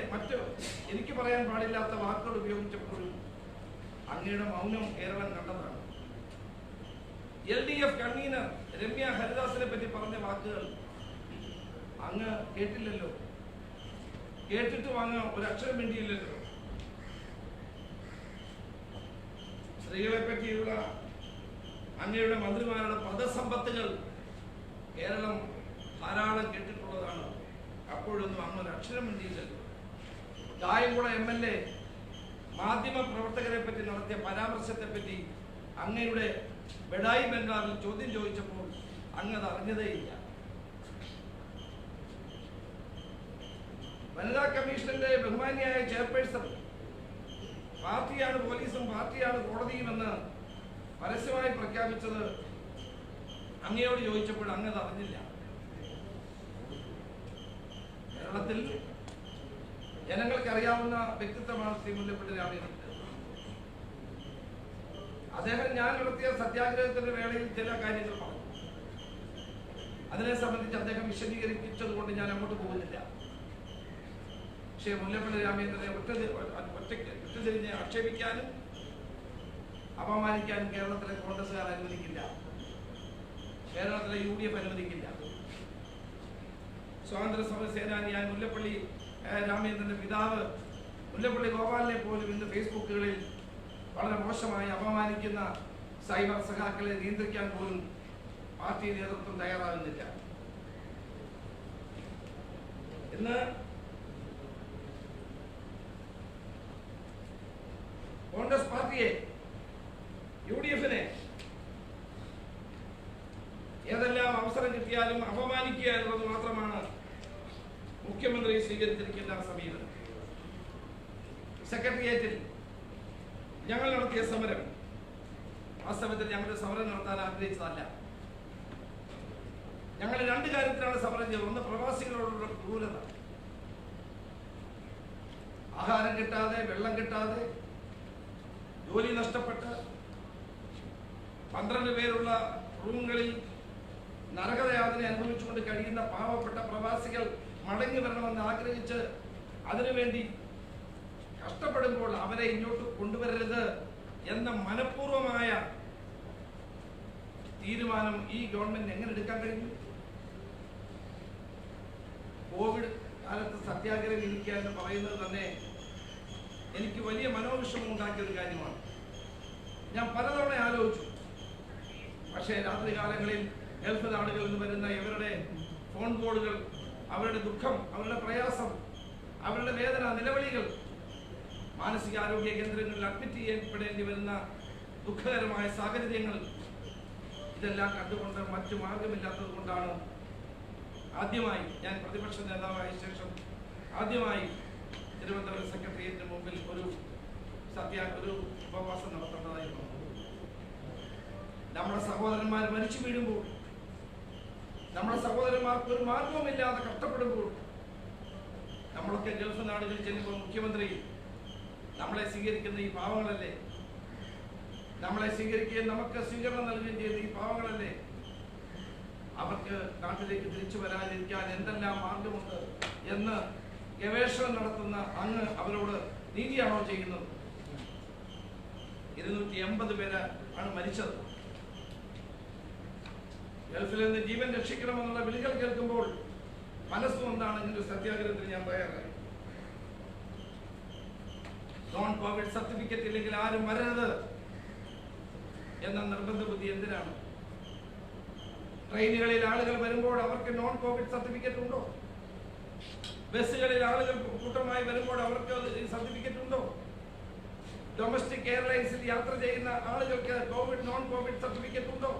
എനിക്ക് പറയാൻ പാടില്ലാത്ത വാക്കുകൾ ഉപയോഗിച്ചപ്പോഴും അങ്ങയുടെ മൗനം കേരളം കണ്ടതാണ്. LDF കൺവീനർ രമ്യ ഹരിദാസിനെ പറ്റി പറഞ്ഞ വാക്കുകൾ അങ്ങ് കേട്ടില്ലല്ലോ. കേട്ടിട്ടും അങ്ങ് ഒരക്ഷരം വേണ്ടിയില്ലല്ലോ. സ്ത്രീകളെ പറ്റിയുള്ള അങ്ങയുടെ മന്ത്രിമാരുടെ പദസമ്പത്തുകൾ കേരളം ധാരാളം കേട്ടിട്ടുള്ളതാണ്. അപ്പോഴൊന്നും അങ്ങ് ഒരു അക്ഷരം വേണ്ടിയില്ലല്ലോ. കായംകുളം MLA മാധ്യമ പ്രവർത്തകരെ പറ്റി നടത്തിയ പരാമർശത്തെ പറ്റി അങ്ങയുടെ ബെഡായി ബംഗാളിൽ ചോദ്യം ചോദിച്ചപ്പോൾ അങ്ങ് അത് അറിഞ്ഞതേയില്ല. വനിതാ കമ്മീഷന്റെ ബഹുമാന്യായ ചെയർപേഴ്സൺ പാർട്ടിയാണ് പോലീസും പാർട്ടിയാണ് കോടതിയുമെന്ന് പരസ്യമായി പ്രഖ്യാപിച്ചത് അങ്ങയോട് ചോദിച്ചപ്പോൾ അങ്ങ് അത് അറിഞ്ഞില്ല. കേരളത്തിൽ ജനങ്ങൾക്ക് അറിയാവുന്ന വ്യക്തിത്വമാണ് ശ്രീ മുല്ലപ്പള്ളി രാമചന്ദ്രൻ. അദ്ദേഹം ഞാൻ നടത്തിയ സത്യാഗ്രഹത്തിന്റെ വേളയിൽ ചില കാര്യങ്ങൾ പറഞ്ഞു. അതിനെ സംബന്ധിച്ച് അദ്ദേഹം വിശദീകരിച്ചത് കൊണ്ട് ഞാൻ അങ്ങോട്ട് പോകുന്നില്ല. പക്ഷേ മുല്ലപ്പള്ളി രാമചന്ദ്രനെ ഒറ്റയ്ക്ക് വിട്ടുതിരിഞ്ഞ് ആക്ഷേപിക്കാനും അപമാനിക്കാനും കേരളത്തിലെ കോൺഗ്രസുകാർ അനുവദിക്കില്ല, കേരളത്തിലെ UDF അനുവദിക്കില്ല. സ്വാതന്ത്ര്യ സമര സേനാനിയായ മുല്ലപ്പള്ളി രാമചന്ദ്രന്റെ പിതാവ് മുല്ലപ്പള്ളി ഗോപാലിനെ പോലും ഇന്ന് ഫേസ്ബുക്കുകളിൽ വളരെ മോശമായി അപമാനിക്കുന്ന സൈബർ സഖാക്കളെ നിയന്ത്രിക്കാൻ പോലും പാർട്ടി നേതൃത്വം തയ്യാറാകുന്നില്ല. ഇന്ന് കോൺഗ്രസ് പാർട്ടിയെ UDF-നെ ഏതെല്ലാം അവസരം കിട്ടിയാലും അപമാനിക്കുക എന്നുള്ളത് മാത്രമാണ് മുഖ്യമന്ത്രി സ്വീകരിച്ചിരിക്കുന്ന സമീപനം. സെക്രട്ടേറിയറ്റിൽ ഞങ്ങൾ നടത്തിയ സമരം വാസ്തവത്തിൽ ഞങ്ങളുടെ സമരം നടത്താൻ ആഗ്രഹിച്ചതല്ല. ഞങ്ങൾ രണ്ട് കാര്യത്തിലാണ് സമരം ചെയ്തത്. ഒന്ന്, പ്രവാസികളോടുള്ള ക്രൂരത. ആഹാരം കിട്ടാതെ, വെള്ളം കിട്ടാതെ, ജോലി നഷ്ടപ്പെട്ട് 12 പേരുള്ള റൂമുകളിൽ നരകയാതന അനുഭവിച്ചുകൊണ്ട് കഴിയുന്ന പാവപ്പെട്ട പ്രവാസികൾ മടങ്ങി വരണമെന്ന് ആഗ്രഹിച്ച് അതിനുവേണ്ടി കഷ്ടപ്പെടുമ്പോൾ അവരെ ഇങ്ങോട്ട് കൊണ്ടുവരരുത് എന്ന മനഃപൂർവമായ തീരുമാനം ഈ ഗവൺമെന്റ് എങ്ങനെ എടുക്കാൻ കഴിയും? കോവിഡ് കാലത്ത് സത്യാഗ്രഹം ഇരിക്കുക എന്ന് പറയുന്നത് തന്നെ എനിക്ക് വലിയ മനോവിഷമം ഉണ്ടാക്കിയ ഒരു കാര്യമാണ്. ഞാൻ പലതവണ ആലോചിച്ചു. പക്ഷേ രാത്രി കാലങ്ങളിൽ ഗൾഫ് നാടുകളിൽ നിന്ന് വരുന്ന ഇവരുടെ ഫോൺ കോളുകൾ, അവരുടെ ദുഃഖം, അവരുടെ പ്രയാസം, അവരുടെ വേദന, നിലവിളികൾ, മാനസികാരോഗ്യ കേന്ദ്രങ്ങളിൽ അഡ്മിറ്റ് ചെയ്യപ്പെടേണ്ടി വരുന്ന ദുഃഖകരമായ സാഹചര്യങ്ങൾ, ഇതെല്ലാം കണ്ടുകൊണ്ട് മറ്റു മാർഗമില്ലാത്തത് കൊണ്ടാണ് ആദ്യമായി ഞാൻ പ്രതിപക്ഷ നേതാവായ ശേഷം ആദ്യമായി തിരുവനന്തപുരം സെക്രട്ടേറിയറ്റിന് മുമ്പിൽ ഒരു ഉപവാസം നടത്തേണ്ടതായി വന്നു. നമ്മുടെ സഹോദരന്മാർ മരിച്ചു വീഴുമ്പോൾ, നമ്മുടെ സഹോദരന്മാർക്ക് ഒരു മാർഗവുമില്ലാതെ കഷ്ടപ്പെടുമ്പോൾ, നമ്മളൊക്കെ ഗൾഫ് നാടുകളിൽ ചെല്ലുമ്പോൾ മുഖ്യമന്ത്രി നമ്മളെ സ്വീകരിക്കുന്ന ഈ പാവങ്ങളല്ലേ, നമ്മളെ സ്വീകരിക്കുകയും നമുക്ക് സ്വീകരണം നൽകുകയും ചെയ്ത ഈ പാവങ്ങളല്ലേ, അവർക്ക് നാട്ടിലേക്ക് തിരിച്ചു വരാതിരിക്കാൻ എന്തെല്ലാം മാർഗമുണ്ട് എന്ന് ഗവേഷണം നടത്തുന്ന അങ്ങ് അവരോട് നീതിയാണോ ചെയ്യുന്നത്? 280 പേര് ആണ് മരിച്ചത്. ഗൾഫിൽ നിന്ന് ജീവൻ രക്ഷിക്കണമെന്നുള്ള വിളികൾ കേൾക്കുമ്പോൾ മനസ്സും എന്താണെങ്കിലും സത്യാഗ്രഹത്തിന് ഞാൻ തയ്യാറായി. നോൺ കോവിഡ് സർട്ടിഫിക്കറ്റ് ഇല്ലെങ്കിൽ ആരും വരരുത് എന്ന നിർബന്ധ ബുദ്ധി എന്തിനാണ്? ട്രെയിനുകളിൽ ആളുകൾ വരുമ്പോൾ അവർക്ക് നോൺ കോവിഡ് സർട്ടിഫിക്കറ്റ് ഉണ്ടോ? ബസ്സുകളിൽ ആളുകൾ കൂട്ടമായി വരുമ്പോൾ അവർക്ക് സർട്ടിഫിക്കറ്റ് ഉണ്ടോ? ഡൊമസ്റ്റിക് എയർലൈൻസിൽ യാത്ര ചെയ്യുന്ന ആളുകൾക്ക് നോൺ കോവിഡ് സർട്ടിഫിക്കറ്റ് ഉണ്ടോ?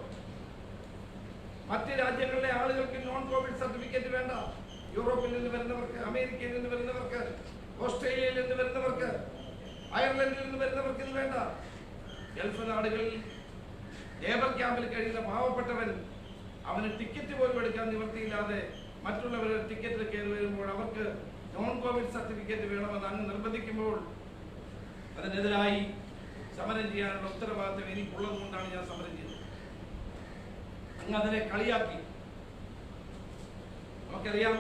മറ്റ് രാജ്യങ്ങളിലെ ആളുകൾക്ക് നോൺ കോവിഡ് സർട്ടിഫിക്കറ്റ് വേണ്ട. യൂറോപ്പിൽ നിന്ന് വരുന്നവർക്ക്, അമേരിക്കയിൽ നിന്ന് വരുന്നവർക്ക്, ഓസ്ട്രേലിയയിൽ നിന്ന് വരുന്നവർക്ക്, അയർലൻഡിൽ നിന്ന് വരുന്നവർക്ക് ഇത് വേണ്ട. ഗൾഫ് നാടുകളിൽ ലേബർ ക്യാമ്പിൽ കഴിയുന്ന പാവപ്പെട്ടവൻ, അവന് ടിക്കറ്റ് പോലും എടുക്കാൻ നിവൃത്തിയില്ലാതെ മറ്റുള്ളവരുടെ ടിക്കറ്റിൽ കയറി വരുമ്പോൾ അവർക്ക് നോൺ കോവിഡ് സർട്ടിഫിക്കറ്റ് വേണമെന്ന് അങ്ങ് നിർബന്ധിക്കുമ്പോൾ അതിനെതിരായി സമരം ചെയ്യാനുള്ള ഉത്തരവാദിത്വം എനിക്കുള്ളത് കൊണ്ടാണ് ഞാൻ സമരം ചെയ്തത്. അങ്ങ് അതിനെ കളിയാക്കി. നമുക്കറിയാം,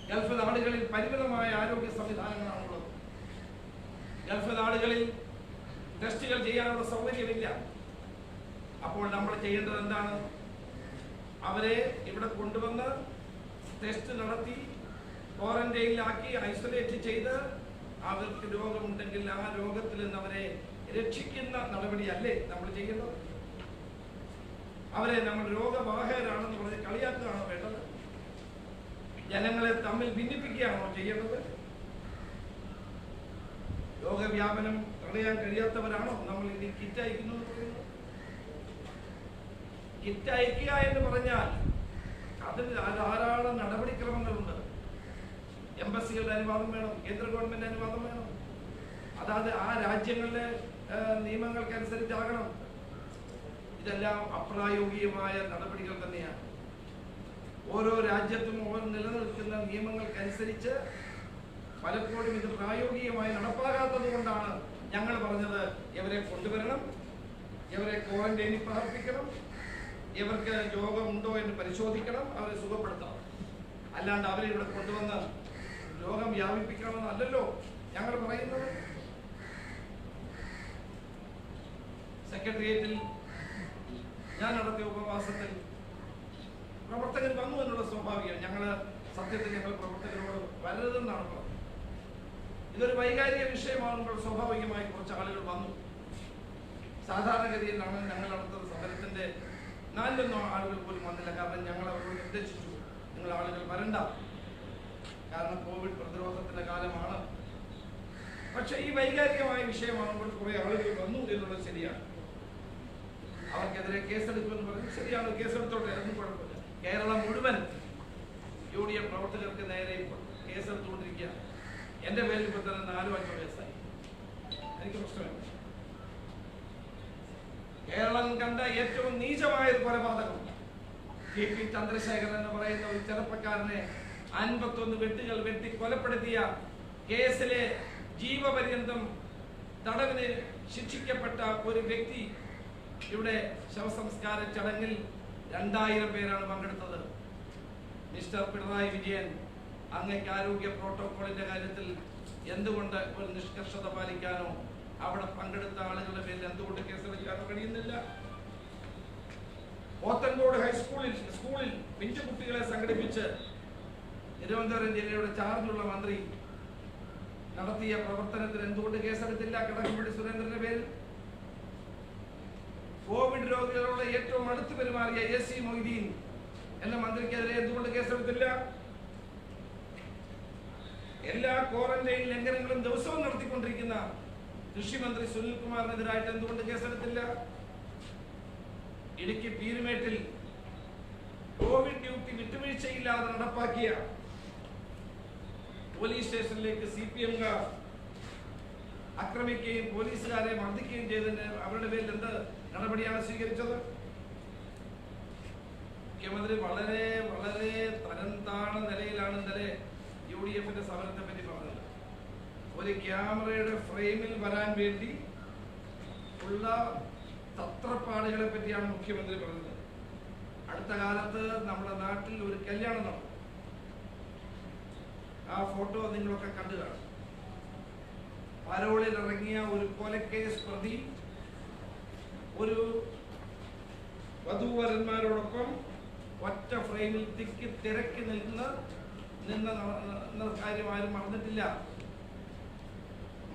ഗൾഫ് നാടുകളിൽ പരിമിതമായ ആരോഗ്യ സംവിധാനങ്ങളാണുള്ളത്. ഗൾഫ് നാടുകളിൽ ടെസ്റ്റുകൾ ചെയ്യാനുള്ള സൗകര്യമില്ല. അപ്പോൾ നമ്മൾ ചെയ്യേണ്ടത് എന്താണ്? അവരെ ഇവിടെ കൊണ്ടുവന്ന് ടെസ്റ്റ് നടത്തി ക്വാറന്റൈനിലാക്കി ഐസൊലേറ്റ് ചെയ്ത് അവർക്ക് രോഗമുണ്ടെങ്കിൽ ആ രോഗത്തിൽ നിന്ന് അവരെ രക്ഷിക്കുന്ന നടപടിയല്ലേ നമ്മൾ ചെയ്യുന്നത്? അവരെ നമ്മൾ രോഗവാഹകരാണെന്ന് പറഞ്ഞ് കളിയാക്കുകയാണോ വേണ്ടത്? ജനങ്ങളെ തമ്മിൽ ഭിന്നിപ്പിക്കുകയാണോ ചെയ്യേണ്ടത്? രോഗവ്യാപനം തടയാൻ കഴിയാത്തവരാണോ നമ്മൾ ഇനി കിറ്റ് അയക്കുന്നത് പറയുന്നത്? കിറ്റ് അയക്കുക എന്ന് പറഞ്ഞാൽ അതിന് ധാരാളം നടപടിക്രമങ്ങളുണ്ട്. എംബസികളുടെ അനുവാദം വേണം, കേന്ദ്ര ഗവൺമെന്റ് അനുവാദം വേണം. അതായത് ആ രാജ്യങ്ങളിലെ നിയമങ്ങൾക്കനുസരിച്ചാകണം. ഇതെല്ലാം അപ്രായോഗികമായ നടപടികൾ തന്നെയാണ്. ഓരോ രാജ്യത്തും നിലനിൽക്കുന്ന നിയമങ്ങൾക്കനുസരിച്ച് പലപ്പോഴും ഇത് പ്രായോഗികമായി നടപ്പാകാത്തത് കൊണ്ടാണ് ഞങ്ങൾ പറഞ്ഞത് ഇവരെ കൊണ്ടുവരണം, ഇവരെ ക്വാറന്റൈനിൽ പാർപ്പിക്കണം, ഇവർക്ക് രോഗമുണ്ടോ എന്ന് പരിശോധിക്കണം, അവരെ സുഖപ്പെടുത്തണം. അല്ലാണ്ട് അവരെ ഇവിടെ കൊണ്ടുവന്ന് രോഗം വ്യാപിപ്പിക്കണമെന്നല്ലല്ലോ ഞങ്ങൾ പറയുന്നത്. സെക്രട്ടേറിയറ്റിൽ ഞാൻ നടത്തിയ ഉപവാസത്തിൽ പ്രവർത്തകർ വന്നു എന്നുള്ള സ്വാഭാവികം. സത്യത്തിൽ ഞങ്ങൾ പ്രവർത്തകരോട് വരരുതെന്നാണ് പറഞ്ഞത്. ഇതൊരു വൈകാരിക വിഷയമാകുമ്പോൾ സ്വാഭാവികമായി കുറച്ച് ആളുകൾ വന്നു. സാധാരണഗതിയിലാണ് ഞങ്ങൾ നടത്തുന്ന സമരത്തിന്റെ 4 ആളുകൾ പോലും വന്നില്ല. കാരണം ഞങ്ങൾ അവരോട് നിർദ്ദേശിച്ചു, നിങ്ങൾ ആളുകൾ വരണ്ട, കാരണം കോവിഡ് പ്രതിരോധത്തിന്റെ കാലമാണ്. പക്ഷെ ഈ വൈകാരികമായ വിഷയമാകുമ്പോൾ കുറെ ആളുകൾ വന്നു എന്നുള്ളത് ശരിയാണ്. അവർക്കെതിരെ കേസെടുക്കുമെന്ന് പറഞ്ഞു. ശരിയാണ്, കേസെടുത്തോട്ടെ, അതൊന്നും കുഴപ്പമില്ല. കേരളം മുഴുവൻ UDF പ്രവർത്തകർക്ക് നേരെ കേസെടുത്തുകൊണ്ടിരിക്കുക. എന്റെ പേരിൽ ഇപ്പോൾ തന്നെ 4-5 കേസായി. എനിക്ക് പ്രശ്നമില്ല. കേരളം കണ്ട ഏറ്റവും നീചമായ ഒരു കൊലപാതകം KP ചന്ദ്രശേഖരൻ എന്ന് പറയുന്ന ഒരു ചെറുപ്പക്കാരനെ 51 വെട്ടുകൾ വെട്ടി കൊലപ്പെടുത്തിയ കേസിലെ ജീവപര്യന്തം തടവിന് ശിക്ഷിക്കപ്പെട്ട ഒരു വ്യക്തി ഇവിടെ ശവസംസ്കാര ചടങ്ങിൽ 2000 പേരാണ് പങ്കെടുത്തത്. മിസ്റ്റർ പിണറായി വിജയൻ, അങ്ങേക്ക് ആരോഗ്യ പ്രോട്ടോകോളിന്റെ കാര്യത്തിൽ എന്തുകൊണ്ട് ഒരു നിഷ്കർഷത പാലിക്കാനോ അവിടെ പങ്കെടുത്ത ആളുകളുടെ പേരിൽ എന്തുകൊണ്ട് കേസെടുക്കാനോ കഴിയുന്നില്ല? പോത്തൻകോട് സ്കൂളിൽ പിഞ്ചു കുട്ടികളെ സംഘടിപ്പിച്ച് തിരുവനന്തപുരം ജില്ലയുടെ ചാർജുള്ള മന്ത്രി നടത്തിയ പ്രവർത്തനത്തിന് എന്തുകൊണ്ട് കേസെടുത്തില്ല? കടകംപള്ളി സുരേന്ദ്രന്റെ പേരിൽ. കോവിഡ് രോഗികളോട് ഏറ്റവും അടുത്ത് പെരുമാറിയ AC മൊയ്തീൻ എന്ന മന്ത്രിക്കെതിരെ എന്തുകൊണ്ട് കേസെടുത്തില്ല? എല്ലാ ക്വാറന്റൈൻ ലംഘനങ്ങളും ദിവസവും നടത്തിക്കൊണ്ടിരിക്കുന്ന കൃഷിമന്ത്രി സുനിൽകുമാറിനെതിരായിട്ട് എന്തുകൊണ്ട് കേസെടുത്തില്ല? ഇടുക്കി പീരുമേട്ടിൽ കോവിഡ് ഡ്യൂട്ടി വിട്ടുവീഴ്ചയില്ലാതെ നടപ്പാക്കിയ പോലീസ് സ്റ്റേഷനിലേക്ക് CPM-കാർ ആക്രമിക്കുകയും പോലീസുകാരെ മർദ്ദിക്കുകയും ചെയ്തതിന് അവരുടെ പേരിൽ എന്ത് നടപടിയാണ് സ്വീകരിച്ചത്? മുഖ്യമന്ത്രി വളരെ വളരെ തരം താണ നിലയിലാണ് ഇന്നലെ UDF-ന്റെ സമരത്തെ പറ്റി പറഞ്ഞത്. ഒരു ക്യാമറയുടെ ഫ്രെയിമിൽ വരാൻ വേണ്ടി ഉള്ള തത്രപ്പാടുകളെ പറ്റിയാണ് മുഖ്യമന്ത്രി പറഞ്ഞത്. അടുത്ത കാലത്ത് നമ്മുടെ നാട്ടിൽ ഒരു കല്യാണം നടന്നു. ആ ഫോട്ടോ നിങ്ങളൊക്കെ കണ്ടു കാണും. പരോളിൽ ഇറങ്ങിയ ഒരു കൊലക്കേസ് പ്രതി ഒരു വധൂവരന്മാരോടൊപ്പം ഒറ്റ ഫ്രെയിമിൽ തിരക്കി നിന്ന കാര്യം ആരും മറന്നിട്ടില്ല.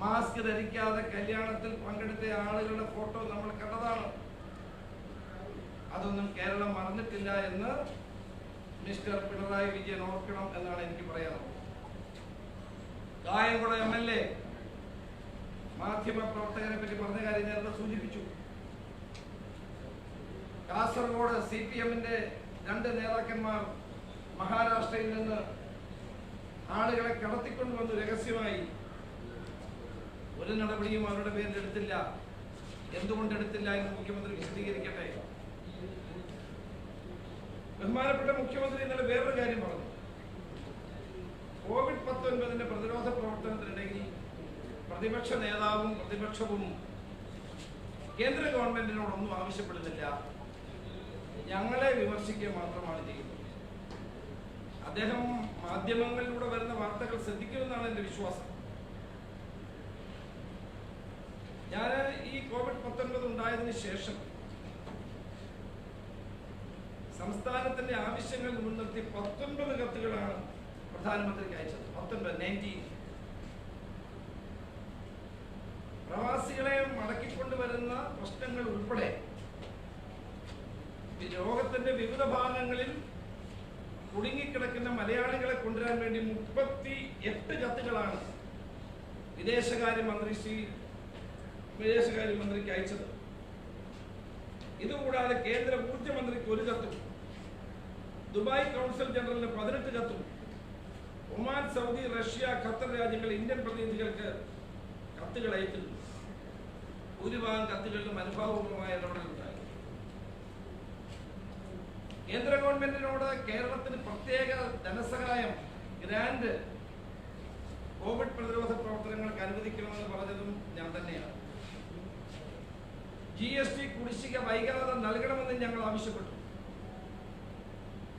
മാസ്ക് ധരിക്കാതെ കല്യാണത്തിൽ പങ്കെടുത്ത ആളുകളുടെ ഫോട്ടോ നമ്മൾ കണ്ടതാണ്. അതൊന്നും കേരളം മറന്നിട്ടില്ല എന്ന് മിസ്റ്റർ പിണറായി വിജയൻ ഓർക്കണം എന്നാണ് എനിക്ക് പറയാനുള്ളത്. കായംകുളം MLA മാധ്യമ പ്രവർത്തകരെ പറ്റി പറഞ്ഞ കാര്യം നേരത്തെ സൂചിപ്പിച്ചു. കാസർഗോഡ് CPM-ന്റെ 2 നേതാക്കന്മാർ മഹാരാഷ്ട്രയിൽ നിന്ന് ആളുകളെ കടത്തിക്കൊണ്ടുവന്നു രഹസ്യമായി. ഒരു നടപടിയും അവരുടെ പേരിൽ എടുത്തില്ല. എന്തുകൊണ്ട് എടുത്തില്ല എന്ന് മുഖ്യമന്ത്രി വിശദീകരിക്കട്ടെ. ബഹുമാനപ്പെട്ട മുഖ്യമന്ത്രി ഇന്നലെ വേറൊരു കാര്യം പറഞ്ഞു. COVID-19 പ്രതിരോധ പ്രവർത്തനത്തിനിടയിൽ പ്രതിപക്ഷ നേതാവും പ്രതിപക്ഷവും കേന്ദ്ര ഗവൺമെന്റിനോടൊന്നും ആവശ്യപ്പെടുന്നില്ല, ഞങ്ങളെ വിമർശിക്കുക മാത്രമാണ് ചെയ്യുന്നത്. അദ്ദേഹം മാധ്യമങ്ങളിലൂടെ വരുന്ന വാർത്തകൾ ശ്രദ്ധിക്കുമെന്നാണ് എന്റെ വിശ്വാസം. ഞാൻ ഈ COVID-19 ഉണ്ടായതിനു ശേഷം സംസ്ഥാനത്തിന്റെ ആവശ്യങ്ങൾ മുൻനിർത്തി 19 കത്തുകളാണ് പ്രധാനമന്ത്രിക്ക് അയച്ചത്. 19 പ്രവാസികളെ മടക്കിക്കൊണ്ടുവരുന്ന പ്രശ്നങ്ങൾ ഉൾപ്പെടെ ലോകത്തിന്റെ വിവിധ ഭാഗങ്ങളിൽ കുടുങ്ങിക്കിടക്കുന്ന മലയാളികളെ കൊണ്ടുവരാൻ വേണ്ടി 38 കത്തുകളാണ് വിദേശകാര്യമന്ത്രിക്ക് അയച്ചത്. ഇതുകൂടാതെ കേന്ദ്ര ഊർജ്ജ മന്ത്രിക്ക് 1 കത്തും, ദുബായ് കൗൺസിൽ ജനറലിന് 18 കത്തും, ഒമാൻ, സൗദി, റഷ്യ, ഖത്തർ രാജ്യങ്ങൾ ഇന്ത്യൻ പ്രതിനിധികൾക്ക് കത്തുകൾ അയക്കുന്നു. ഭൂരിഭാഗം കത്തുകളിലും അനുഭാവപൂർവമായ ഇടപെടലുണ്ടായി. കേന്ദ്ര ഗവൺമെന്റിനോട് കേരളത്തിന് പ്രത്യേക ധനസഹായം ഗ്രാന്റ് കോവിഡ് പ്രതിരോധ പ്രവർത്തനങ്ങൾക്ക് അനുവദിക്കണമെന്ന് പറഞ്ഞതും ഞാൻ തന്നെയാണ്. GST കുടിശ്ശിക വൈകാതെ നൽകണമെന്ന് ഞങ്ങൾ ആവശ്യപ്പെട്ടു.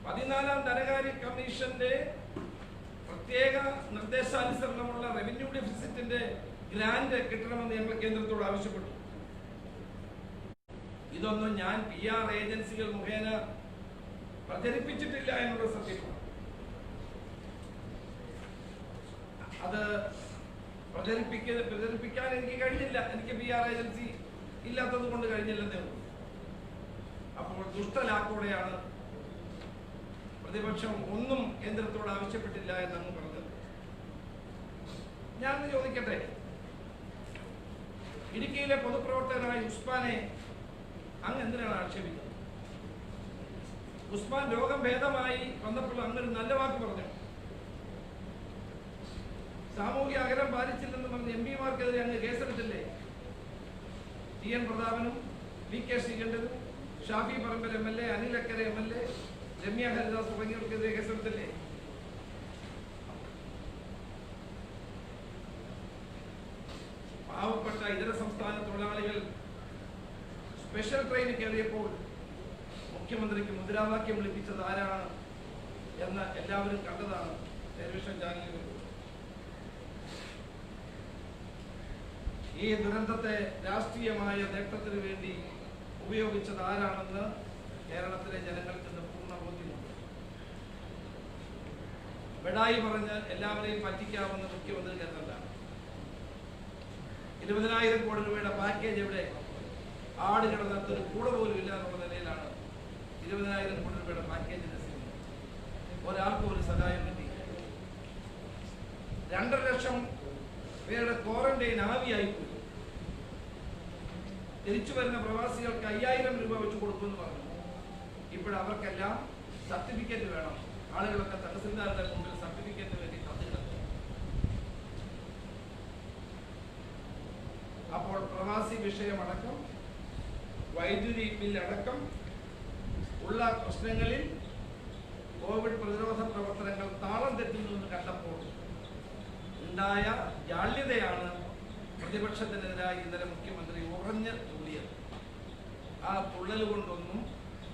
14ാം ധനകാര്യ കമ്മീഷന്റെ പ്രത്യേക നിർദ്ദേശാനുസരണമുള്ള റവന്യൂ ഡെഫിസിറ്റിന്റെ ഗ്രാന്റ് കിട്ടണമെന്ന് ഞങ്ങൾ കേന്ദ്രത്തോട് ആവശ്യപ്പെട്ടു. ഇതൊന്നും ഞാൻ PR ഏജൻസികൾ മുഖേന പ്രചരിപ്പിച്ചിട്ടില്ല എന്നുള്ള സത്യമാണ്. അത് പ്രചരിപ്പിക്കാൻ എനിക്ക് കഴിഞ്ഞില്ല. എനിക്ക് PR ഏജൻസി ഇല്ലാത്തത് കൊണ്ട് കഴിഞ്ഞില്ലെന്നേ ഉള്ളൂ. അപ്പോൾ ദുഷ്ടലാക്കോടെയാണ് പ്രതിപക്ഷം ഒന്നും കേന്ദ്രത്തോട് ആവശ്യപ്പെട്ടില്ല എന്നങ്ങ് പറഞ്ഞത്. ഞാനൊന്ന് ചോദിക്കട്ടെ, ഇടുക്കിയിലെ പൊതുപ്രവർത്തകനായ ഉസ്മാനെ അങ്ങ് എന്തിനാണ് ആക്ഷേപിക്കുന്നത്? ഉസ്മാൻ രോഗം ഭേദമായി വന്നപ്പോൾ അങ്ങൊരു നല്ല വാക്ക് പറഞ്ഞു. സാമൂഹിക അകലം പാലിച്ചില്ലെന്ന് പറഞ്ഞ് MP മാർക്കെതിരെ അങ്ങ് കേസെടുത്തില്ലേ? TN പ്രതാപനും VK ശ്രീകണ്ഠനും Shafi Parambil MLA, Anil അക്കരെ MLA, രമ്യ ഹരിദാസ് തുടങ്ങിയവർക്കെതിരെ കേസെടുത്തില്ലേ? പാവപ്പെട്ട ഇതര സംസ്ഥാന തൊഴിലാളികൾ സ്പെഷ്യൽ ട്രെയിനിൽ കയറിയപ്പോൾ മുഖ്യമന്ത്രിക്ക് മുദ്രാവാക്യം വിളിപ്പിച്ചത് ആരാണ് എന്ന് എല്ലാവരും കണ്ടതാണ് ടെലിവിഷൻ ചാനലുകൾ. ഈ ദുരന്തത്തെ രാഷ്ട്രീയമായ നേട്ടത്തിന് വേണ്ടി ഉപയോഗിച്ചത് ആരാണെന്ന് കേരളത്തിലെ ജനങ്ങൾക്ക് ഇന്ന് പൂർണ്ണ ബോധ്യമുണ്ട്. ബെഡായി പറഞ്ഞ് എല്ലാവരെയും പറ്റിക്കാമെന്ന് മുഖ്യമന്ത്രി കരുതണ്ട. 20,000 കോടി രൂപയുടെ പാക്കേജ് എവിടെ? ആട് കിടന്നത്തൊരു കൂട പോലും ഇല്ല എന്നുള്ള നിലയിലാണ് 20,000 കോടി രൂപയുടെ പാക്കേജിന്റെ സ്ഥിതി. ഒരാൾക്കും ഒരു സഹായം കിട്ടി. 2.5 ലക്ഷം പേരുടെ ക്വാറന്റൈൻ ആവിയായിപ്പോയി. തിരിച്ചു വരുന്ന പ്രവാസികൾക്ക് 5,000 രൂപ വെച്ച് കൊടുക്കുമെന്ന് പറഞ്ഞു. ഇപ്പോഴവർക്കെല്ലാം സർട്ടിഫിക്കറ്റ് വേണം. ആളുകളൊക്കെ തഹസിൽദാരുടെ മുമ്പിൽ സർട്ടിഫിക്കറ്റിന് വേണ്ടി കത്തുകിടക്കും. അപ്പോൾ പ്രവാസി വിഷയമടക്കം വൈദ്യുതി ബില്ലടക്കം ഉള്ള പ്രശ്നങ്ങളിൽ കോവിഡ് പ്രതിരോധ പ്രവർത്തനങ്ങൾ താളം തെറ്റുന്നുവെന്ന് കണ്ടപ്പോൾ ഉണ്ടായ ജാള്യതയാണ് പ്രതിപക്ഷത്തിനെതിരായി ഇന്നലെ മുഖ്യമന്ത്രി ഉറഞ്ഞ് തുള്ളിയത്. ആ തുള്ളൽ കൊണ്ടൊന്നും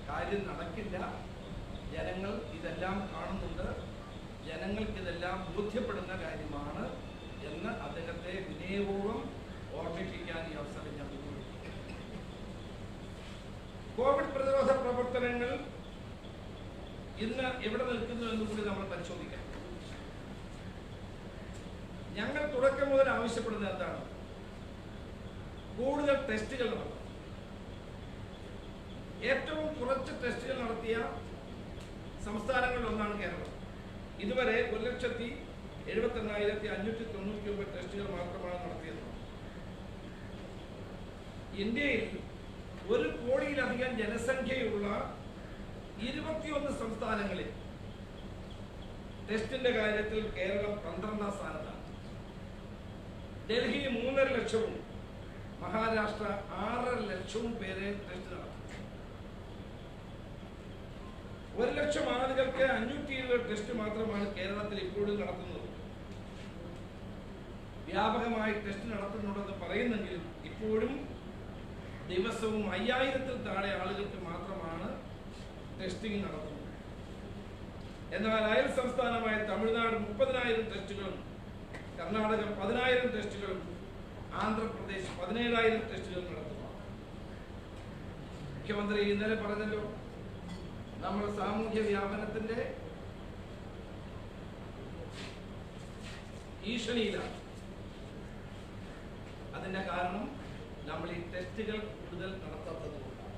കാര്യം നടക്കില്ല. ജനങ്ങൾ ഇതെല്ലാം കാണുന്നുണ്ട്. ജനങ്ങൾക്കിതെല്ലാം ബോധ്യപ്പെടുന്ന കാര്യമാണ് എന്ന് അദ്ദേഹത്തെ വിനയപൂർവ്വം ഓർമ്മിപ്പിക്കാൻ ഈ അവസരം ഞാൻ ഉപയോഗിക്കും. കോവിഡ് പ്രതിരോധ പ്രവർത്തനങ്ങൾ ഇന്ന് എവിടെ നിൽക്കുന്നു എന്ന് കൂടി നമ്മൾ പരിശോധിക്കാം. ഞങ്ങൾ തുടക്കം മുതൽ ആവശ്യപ്പെടുന്നത് എന്താണ്? കൂടുതൽ ടെസ്റ്റുകൾ നടത്തും. ഏറ്റവും കുറച്ച് ടെസ്റ്റുകൾ നടത്തിയ സംസ്ഥാനങ്ങളിൽ ഒന്നാണ് കേരളം. ഇതുവരെ 1,78,599 ടെസ്റ്റുകൾ മാത്രമാണ് നടത്തിയത്. ഇന്ത്യയിൽ 1 കോടിയിലധികം ജനസംഖ്യയുള്ള 21 സംസ്ഥാനങ്ങളിൽ ടെസ്റ്റിന്റെ കാര്യത്തിൽ കേരളം 12ാം സ്ഥാനത്താണ്. ഡൽഹി 3.5 ലക്ഷവും മഹാരാഷ്ട്ര 6.5 ലക്ഷവും പേരെ ടെസ്റ്റ് നടത്തും. 1 ലക്ഷം ആളുകൾക്ക് 520 ടെസ്റ്റ് മാത്രമാണ് കേരളത്തിൽ ഇപ്പോഴും നടത്തുന്നത്. വ്യാപകമായി ടെസ്റ്റ് നടത്തുന്നുണ്ടെന്ന് പറയുന്നെങ്കിലും ഇപ്പോഴും ദിവസവും 5000-ൽ താഴെ ആളുകൾക്ക് മാത്രമാണ് ടെസ്റ്റിംഗ് നടത്തുന്നത്. എന്നാൽ അയൽ സംസ്ഥാനമായ തമിഴ്നാട് 30,000 ടെസ്റ്റുകളും, കർണാടക 10,000 ടെസ്റ്റുകളും, ആന്ധ്രാപ്രദേശ് 17,000 ടെസ്റ്റുകൾ നടത്തുന്നു. മുഖ്യമന്ത്രി ഇന്നലെ പറഞ്ഞല്ലോ, നമ്മൾ സാമൂഹ്യ വ്യാപനത്തിന്റെ ഭീഷണിയിലാണ്. അതിന്റെ കാരണം നമ്മൾ ഈ ടെസ്റ്റുകൾ കൂടുതൽ നടത്താത്തത് കൊണ്ടാണ്.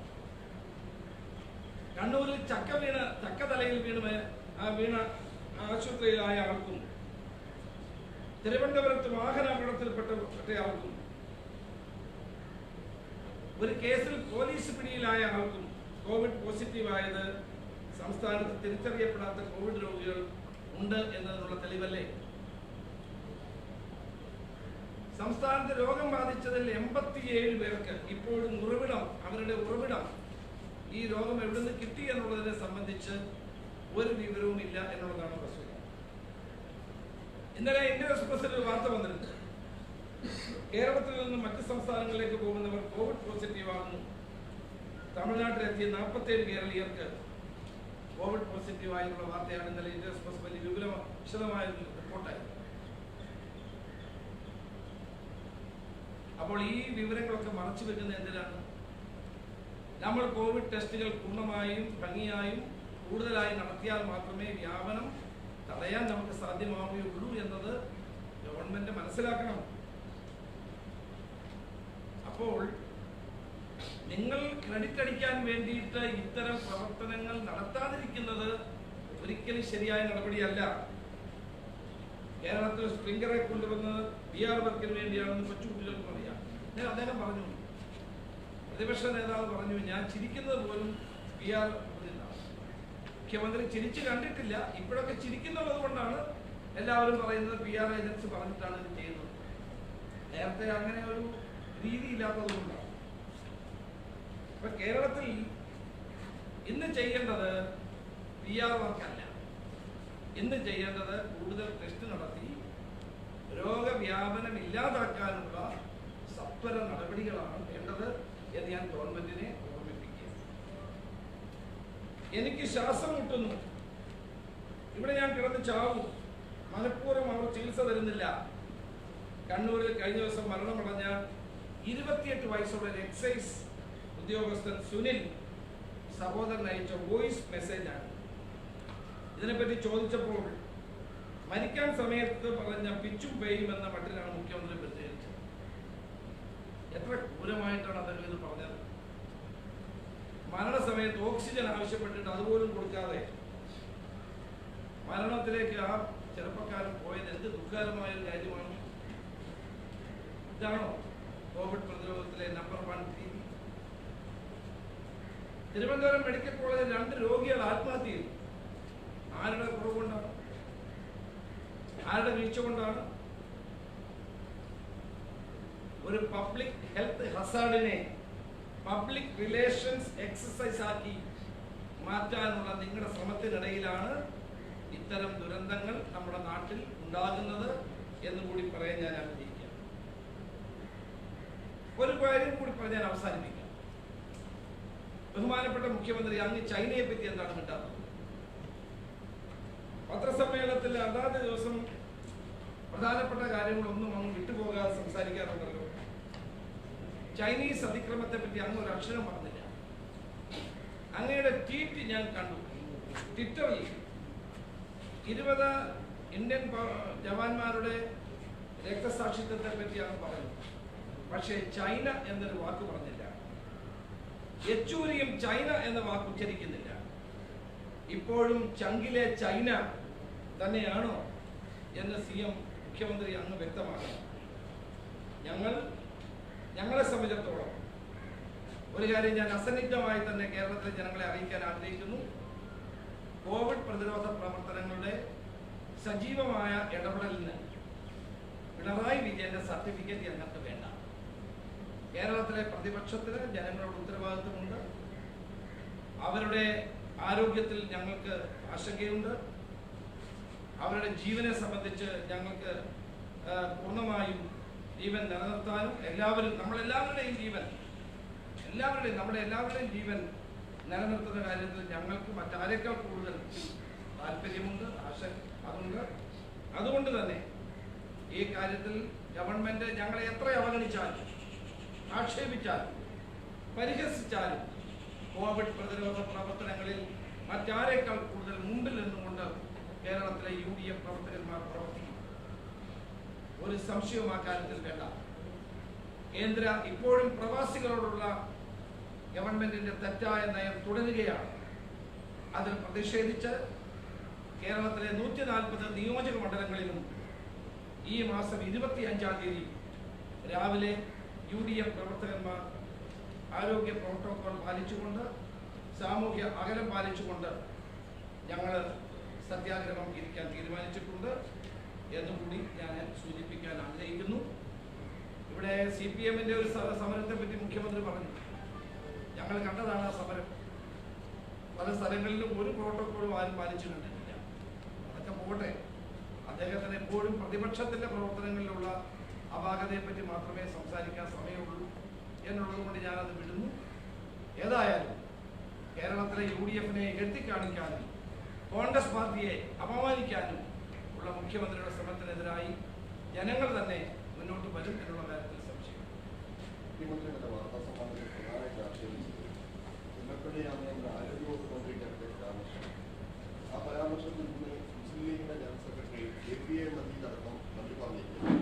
കണ്ണൂരിൽ ചക്ക തലയിൽ വീണ ആശുപത്രിയിലായ ആൾക്കും, തിരുവനന്തപുരത്ത് വാഹനാപകടത്തിൽപ്പെട്ട ആൾക്കും, ഒരു കേസിൽ പോലീസ് പിടിയിലായ ആൾക്കും കോവിഡ് പോസിറ്റീവായത് സംസ്ഥാനത്ത് തിരിച്ചറിയപ്പെടാത്ത കോവിഡ് രോഗികൾ ഉണ്ട് എന്നതിനുള്ള തെളിവല്ലേ? സംസ്ഥാനത്ത് രോഗം ബാധിച്ചതിൽ 87 പേർക്ക് ഇപ്പോഴും അവരുടെ ഉറവിടം ഈ രോഗം എവിടെ നിന്ന് കിട്ടി എന്നുള്ളതിനെ സംബന്ധിച്ച് ഒരു വിവരവും ഇല്ല എന്നുള്ളതാണ് വസ്തുത. ഇന്നലെ ഇന്ത്യൻ എക്സ്പ്രസിൽ ഒരു വാർത്ത വന്നിട്ടുണ്ട്. കേരളത്തിൽ നിന്ന് മറ്റ് സംസ്ഥാനങ്ങളിലേക്ക് പോകുന്നവർ കോവിഡ് പോസിറ്റീവ് ആകുന്നു. തമിഴ്നാട്ടിലെത്തിയ 47 കേരളീയർക്ക് കോവിഡ് പോസിറ്റീവ് ആയിട്ടുള്ള വാർത്തയാണ് ഇന്നലെ ഇന്ത്യൻ എക്സ്പ്രസ് വലിയ വിശദമായ റിപ്പോർട്ടായി. അപ്പോൾ ഈ വിവരങ്ങളൊക്കെ മറച്ചു വെക്കുന്ന എന്തിനാണ്? നമ്മൾ കോവിഡ് ടെസ്റ്റുകൾ പൂർണ്ണമായും ഭംഗിയായും കൂടുതലായി നടത്തിയാൽ മാത്രമേ വ്യാപനം തടയാൻ നമുക്ക് സാധ്യമാവുകയുള്ളൂ എന്നത് ഗവൺമെന്റ് മനസ്സിലാക്കണം. അപ്പോൾ നിങ്ങൾ ക്രെഡിറ്റ് അടിക്കാൻ വേണ്ടിയിട്ട് ഇത്തരം പ്രവർത്തനങ്ങൾ നടത്താതിരിക്കുന്നത് ഒരിക്കലും ശരിയായ നടപടിയല്ല. കേരളത്തിൽ സ്പ്രിംഗറെ കൊണ്ടുവന്നത് PR വർക്കിന് വേണ്ടിയാണെന്ന് കൊച്ചുകുട്ടികൾക്ക് പറയാം. അദ്ദേഹം പറഞ്ഞു, പ്രതിപക്ഷ നേതാവ് പറഞ്ഞു, ഞാൻ ചിരിക്കുന്നത് പോലും PR മുഖ്യമന്ത്രി ചിരിച്ചു കണ്ടിട്ടില്ല. ഇപ്പോഴൊക്കെ ചിരിക്കുന്നുള്ളത് കൊണ്ടാണ് എല്ലാവരും പറയുന്നത് PR ഏജൻസി പറഞ്ഞിട്ടാണ് ഇത് ചെയ്യുന്നത്. നേരത്തെ അങ്ങനെ ഒരു രീതി ഇല്ലാത്തത് കൊണ്ടാണ്. ഇപ്പൊ കേരളത്തിൽ ഇന്ന് ചെയ്യേണ്ടത് PR വർക്കല്ല. ഇന്ന് ചെയ്യേണ്ടത് കൂടുതൽ ടെസ്റ്റ് നടത്തി രോഗവ്യാപനം ഇല്ലാതാക്കാനുള്ള സത്വര നടപടികളാണ് വേണ്ടത് എന്ന് ഞാൻ ഗവൺമെന്റിനെ ഓർമ്മിപ്പിക്കുക. എനിക്ക് ശ്വാസം മുട്ടുന്നു, ഇവിടെ ഞാൻ കിടന്ന് ചാവും, മനഃപൂർവ്വം അവർ ചികിത്സ തരുന്നില്ല. കണ്ണൂരിൽ കഴിഞ്ഞ ദിവസം മരണമടഞ്ഞ 28 വയസ്സുള്ള ഒരു എക്സൈസ് ഉദ്യോഗസ്ഥൻ സുനിൽ സഹോദരൻ അയച്ച വോയിസ് മെസ്സേജാണ്. ഇതിനെപ്പറ്റി ചോദിച്ചപ്പോൾ മരിക്കാൻ സമയത്ത് പറഞ്ഞ പിച്ചും പേയും എന്ന മട്ടിലാണ് മുഖ്യമന്ത്രി പ്രതികരിച്ചത്. എത്ര ക്രൂരമായിട്ടാണ് അദ്ദേഹം ഇത് പറഞ്ഞത്. മരണസമയത്ത് ഓക്സിജൻ ആവശ്യപ്പെട്ടിട്ട് അതുപോലും കൊടുക്കാതെ മരണത്തിലേക്ക് ആ ചെറുപ്പക്കാരൻ പോയത് എന്ത് ദുഃഖകരമായ ഒരു കാര്യമാണ്. ഇതാണോ കോവിഡ് പ്രതിരോധത്തിലെ നമ്പർ 1 രീതി? തിരുവനന്തപുരം മെഡിക്കൽ കോളേജിൽ 2 രോഗികൾ ആത്മഹത്യ ചെയ്തു. ആരുടെ കുറവുകൊണ്ടാണ്? ആരുടെ വീഴ്ച കൊണ്ടാണ്? ഒരു പബ്ലിക് ഹെൽത്ത് ഹസാർഡിനെ പബ്ലിക് റിലേഷൻസ് എക്സസൈസ് ആക്കി മാറ്റാനുള്ള നിങ്ങളുടെ ശ്രമത്തിനിടയിലാണ് ഇത്തരം ദുരന്തങ്ങൾ നമ്മുടെ നാട്ടിൽ ഉണ്ടാകുന്നത് എന്നുകൂടി പറയാൻ ഞാൻ ആഗ്രഹിക്കാം. ഒരു കാര്യം കൂടി പറഞ്ഞ് ഞാൻ അവസാനിപ്പിക്കാം. ബഹുമാനപ്പെട്ട മുഖ്യമന്ത്രി, അങ്ങ് ചൈനയെ പറ്റി എന്താണ് മിണ്ടാത്തത്? പത്രസമ്മേളനത്തിൽ അതാത് ദിവസം പ്രധാനപ്പെട്ട കാര്യങ്ങളൊന്നും അങ്ങ് വിട്ടുപോകാതെ സംസാരിക്കാറുണ്ടല്ലോ. ചൈനീസ് അതിക്രമത്തെ പറ്റി അങ്ങ് ഒരു അക്ഷരം പറഞ്ഞില്ല. അങ്ങയുടെ ട്വീറ്റ് ഞാൻ കണ്ടു. ട്വിറ്ററിൽ 20 ഇന്ത്യൻ ജവാന്മാരുടെ രക്തസാക്ഷിത്വത്തെ പറ്റി അങ്ങ് പറഞ്ഞു. പക്ഷേ ചൈന എന്നൊരു വാക്ക് പറഞ്ഞില്ല. യെച്ചൂരിയും ചൈന എന്ന വാക്ക് ഉച്ചരിക്കുന്നില്ല. ഇപ്പോഴും ചങ്കിലെ ചൈന തന്നെയാണോ എന്ന് CM മുഖ്യമന്ത്രി അങ്ങ് വ്യക്തമാക്കണം. ഞങ്ങളെ സംബന്ധിച്ചിടത്തോളം ഒരു കാര്യം ഞാൻ അസന്നിഗ്ധമായി തന്നെ കേരളത്തിലെ ജനങ്ങളെ അറിയിക്കാൻ ആഗ്രഹിക്കുന്നു. കോവിഡ് പ്രതിരോധ പ്രവർത്തനങ്ങളുടെ സജീവമായ ഇടപെടലിന് പിണറായി വിജയന്റെ സർട്ടിഫിക്കറ്റ് ഞങ്ങൾക്ക് വേണ്ട. കേരളത്തിലെ പ്രതിപക്ഷത്തിന് ജനങ്ങളുടെ ഉത്തരവാദിത്വമുണ്ട്. അവരുടെ ആരോഗ്യത്തിൽ ഞങ്ങൾക്ക് ആശങ്കയുണ്ട്. അവരുടെ ജീവനെ സംബന്ധിച്ച് ഞങ്ങൾക്ക് പൂർണ്ണമായും ജീവൻ നിലനിർത്താനും നമ്മുടെ എല്ലാവരുടെയും ജീവൻ നിലനിർത്തുന്ന കാര്യത്തിൽ ഞങ്ങൾക്ക് മറ്റാരേക്കാൾ കൂടുതൽ താല്പര്യമുണ്ട്, അതുകൊണ്ട് തന്നെ ഈ കാര്യത്തിൽ ഗവൺമെന്റ് ഞങ്ങളെ എത്ര അവഗണിച്ചാലും ആക്ഷേപിച്ചാലും പരിഹസിച്ചാലും കോവിഡ് പ്രതിരോധ പ്രവർത്തനങ്ങളിൽ മറ്റാരേക്കാൾ കൂടുതൽ മുമ്പിൽ നിന്നുകൊണ്ട് കേരളത്തിലെ UDF പ്രവർത്തകന്മാർ പ്രവർത്തിക്കും. ഒരു സംശയവും ആ കാര്യത്തിൽ വേണ്ട. കേന്ദ്ര ഇപ്പോഴും പ്രവാസികളോടുള്ള ഗവൺമെന്റിന്റെ തെറ്റായ നയം തുടരുകയാണ്. അതിൽ പ്രതിഷേധിച്ച് കേരളത്തിലെ 140 നിയോജക മണ്ഡലങ്ങളിലും ഈ മാസം 25-ാം തീയതി രാവിലെ UDF പ്രവർത്തകന്മാർ ആരോഗ്യ പ്രോട്ടോകോൾ പാലിച്ചുകൊണ്ട് സാമൂഹ്യ അകലം പാലിച്ചുകൊണ്ട് ഞങ്ങൾ സത്യാഗ്രഹം ഇരിക്കാൻ തീരുമാനിച്ചിട്ടുണ്ട് എന്നുകൂടി ഞാൻ സൂചിപ്പിക്കാൻ ആഗ്രഹിക്കുന്നു. ഇവിടെ CPM-ന്റെ ഒരു സമരത്തെ പറ്റി മുഖ്യമന്ത്രി പറഞ്ഞു. ഞങ്ങൾ കണ്ടതാണ് ആ സമരം. പല സ്ഥലങ്ങളിലും ഒരു പ്രോട്ടോക്കോളും ആരും പാലിച്ചു കണ്ടിട്ടില്ല. അതൊക്കെ പോകട്ടെ. അദ്ദേഹത്തിന് എപ്പോഴും പ്രതിപക്ഷത്തിന്റെ പ്രവർത്തനങ്ങളിലുള്ള അപാകതയെ പറ്റി മാത്രമേ സംസാരിക്കാൻ സമയമുള്ളൂ എന്നുള്ളത് കൊണ്ട് ഞാനത് വിടുന്നു. ഏതായാലും കേരളത്തിലെ UDF-നെ എഴുത്തിക്കാണിക്കാനും കോൺഗ്രസ് പാർട്ടിയെ അപമാനിക്കാനും ഉള്ള മുഖ്യമന്ത്രിയുടെ ശ്രമത്തിനെതിരായി ജനങ്ങൾ തന്നെ മുന്നോട്ട് വരും എന്നുള്ള കാര്യത്തിൽ സംശയം. മുഖ്യമന്ത്രിയുടെ വാർത്താസമ്മേളനത്തിൽ പ്രധാനമായിട്ട് ആക്ഷേപിച്ചത് മുല്ലപ്പള്ളി രാമചന്ദ്രൻ ആരോഗ്യവകുപ്പ് മന്ത്രിയുടെ പരാമർശം. ആ പരാമർശത്തിൽ നിന്ന് മുസ്ലിം ലീഗിന്റെ ജനറൽ സെക്രട്ടറി KPA മജീദ് അടക്കം തള്ളി പറഞ്ഞിരിക്കുന്നു.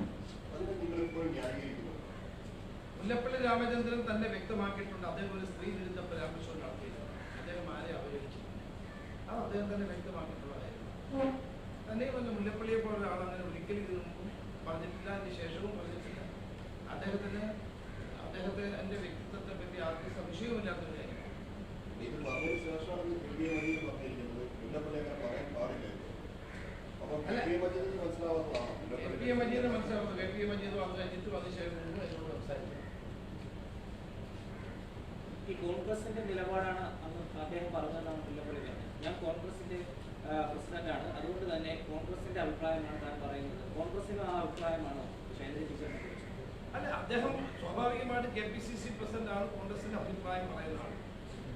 അതിനെ നിങ്ങളിപ്പോൾ ന്യായീകരിക്കുന്നു. മുല്ലപ്പള്ളി രാമചന്ദ്രൻ തന്നെ വ്യക്തമാക്കിയിട്ടുണ്ട് അദ്ദേഹം ഒരു സ്ത്രീ വിരുദ്ധ പരാമർശം നടത്തിയിട്ടുണ്ട്. അദ്ദേഹം ആരെ അവഹേളിച്ചിട്ടുണ്ട്. അത് അദ്ദേഹം തന്നെ വ്യക്തമാക്കിയിട്ടുള്ള കാര്യം. തന്നെയുമല്ല, മുല്ലപ്പള്ളിയെ പോലെ ഒരാൾ അങ്ങനെ ഒരിക്കലും ഇതിനു മുമ്പും പറഞ്ഞിട്ടില്ല, അതിന് ശേഷവും പറഞ്ഞിട്ടില്ല. അദ്ദേഹത്തെ എൻ്റെ വ്യക്തിത്വത്തെ പറ്റി ആർക്കും സംശയവുമില്ലാത്തൊരു കാര്യം. ഇത് പറഞ്ഞതിന് ശേഷമാണ് KPA മജീദ് പറഞ്ഞിരിക്കുന്നത് മുല്ലപ്പള്ളി അങ്ങനെ പറയാൻ പാടില്ലായിരുന്നു. അപ്പോൾ KPA മജീദിന് മനസ്സിലാവാത്തതാണ്. KPA മജീദ് മനസ്സിലാവുന്നത്. KPA മജീദ് വന്നു കഴിഞ്ഞിട്ട് വന്ന ശേഷം എന്നോട് സംസാരിച്ചു. ഈ കോൺഗ്രസിന്റെ നിലപാടാണ് അന്ന് അദ്ദേഹം പറഞ്ഞതാണ് മുല്ലപ്പള്ളി പറഞ്ഞത്. ഞാൻ കോൺഗ്രസിന്റെ പ്രസിഡന്റാണ്, അതുകൊണ്ട് തന്നെ കോൺഗ്രസിന്റെ അഭിപ്രായമാണ് താൻ പറയുന്നത്. കോൺഗ്രസിനും ആ അഭിപ്രായമാണോ ശൈലജ ടീച്ചറിനെ കുറിച്ച്? അല്ല, അദ്ദേഹം സ്വാഭാവികമായിട്ട് KPCC പ്രസിഡന്റാണ്, കോൺഗ്രസിന്റെ അഭിപ്രായം പറയുന്നതാണ്.